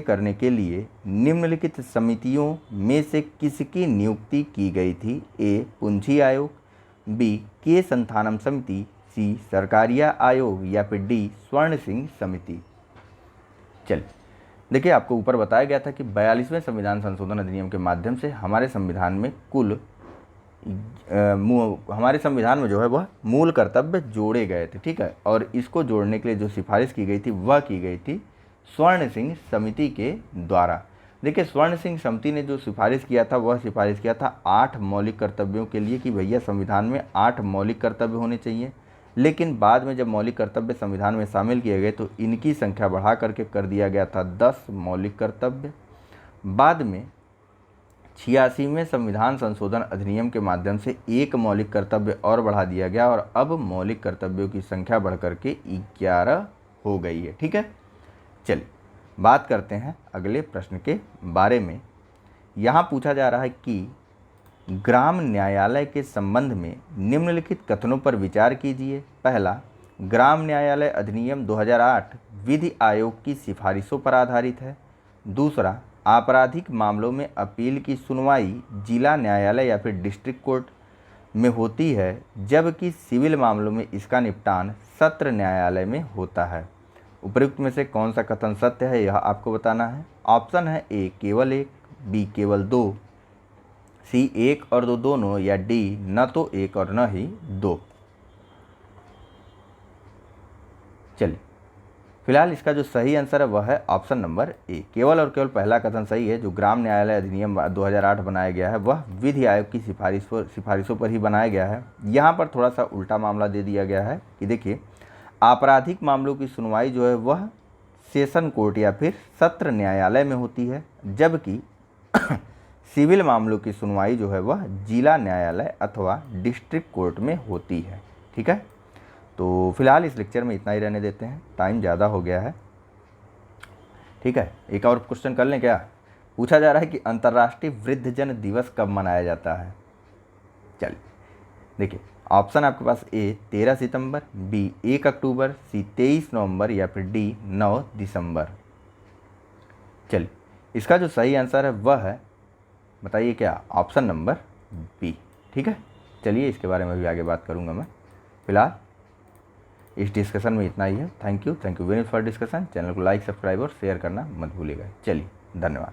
करने के लिए निम्नलिखित समितियों में से किसकी नियुक्ति की गई थी? ए पुंछी आयोग, बी के संथानम समिति, सी सरकारिया आयोग या फिर डी स्वर्ण सिंह समिति। चलिए, देखिए आपको ऊपर बताया गया था कि 42वें संविधान संशोधन अधिनियम के माध्यम से हमारे संविधान में हमारे संविधान में जो है वह मूल कर्तव्य जोड़े गए थे। ठीक है, और इसको जोड़ने के लिए जो सिफारिश की गई थी वह की गई थी स्वर्ण सिंह समिति के द्वारा। देखिए, स्वर्ण सिंह समिति ने जो सिफारिश किया था वह सिफारिश किया था 8 मौलिक कर्तव्यों के लिए कि भैया संविधान में 8 मौलिक कर्तव्य होने चाहिए। लेकिन बाद में जब मौलिक कर्तव्य संविधान में शामिल किए गए तो इनकी संख्या बढ़ा करके कर दिया गया था 10 मौलिक कर्तव्य। बाद में 86वें संविधान संशोधन अधिनियम के माध्यम से एक मौलिक कर्तव्य और बढ़ा दिया गया और अब मौलिक कर्तव्यों की संख्या बढ़ करके 11 हो गई है। ठीक है, चलिए बात करते हैं अगले प्रश्न के बारे में। यहाँ पूछा जा रहा है कि ग्राम न्यायालय के संबंध में निम्नलिखित कथनों पर विचार कीजिए। पहला, ग्राम न्यायालय अधिनियम 2008 विधि आयोग की सिफारिशों पर आधारित है। दूसरा, आपराधिक मामलों में अपील की सुनवाई जिला न्यायालय या फिर डिस्ट्रिक्ट कोर्ट में होती है, जबकि सिविल मामलों में इसका निपटान सत्र न्यायालय में होता है। उपयुक्त में से कौन सा कथन सत्य है यह आपको बताना है। ऑप्शन है ए केवल 1, बी केवल 2, सी 1 और 2 दोनों या डी न तो 1 और न ही 2। चलिए, फिलहाल इसका जो सही आंसर है वह है ऑप्शन नंबर ए, केवल और केवल पहला कथन सही है। जो ग्राम न्यायालय अधिनियम 2008 बनाया गया है वह विधि आयोग की सिफारिशों पर ही बनाया गया है। यहाँ पर थोड़ा सा उल्टा मामला दे दिया गया है कि देखिए, आपराधिक मामलों की सुनवाई जो है वह सेशन कोर्ट या फिर सत्र न्यायालय में होती है, जबकि सिविल मामलों की सुनवाई जो है वह जिला न्यायालय अथवा डिस्ट्रिक्ट कोर्ट में होती है। ठीक है, तो फिलहाल इस लेक्चर में इतना ही रहने देते हैं, टाइम ज़्यादा हो गया है। ठीक है, एक और क्वेश्चन कर लें क्या? पूछा जा रहा है कि अंतर्राष्ट्रीय वृद्धजन दिवस कब मनाया जाता है। चलिए देखिए, ऑप्शन आपके पास ए 13 सितंबर, बी 1 अक्टूबर, सी 23 नवंबर या फिर डी 9 दिसंबर। चलिए, इसका जो सही आंसर है वह है, बताइए क्या, ऑप्शन नंबर बी। ठीक है, चलिए इसके बारे में भी आगे बात करूंगा मैं। फिलहाल इस डिस्कशन में इतना ही है। Thank you very much for discussion. Channel को लाइक, सब्सक्राइब और शेयर करना मत भूलिएगा। चलिए, धन्यवाद।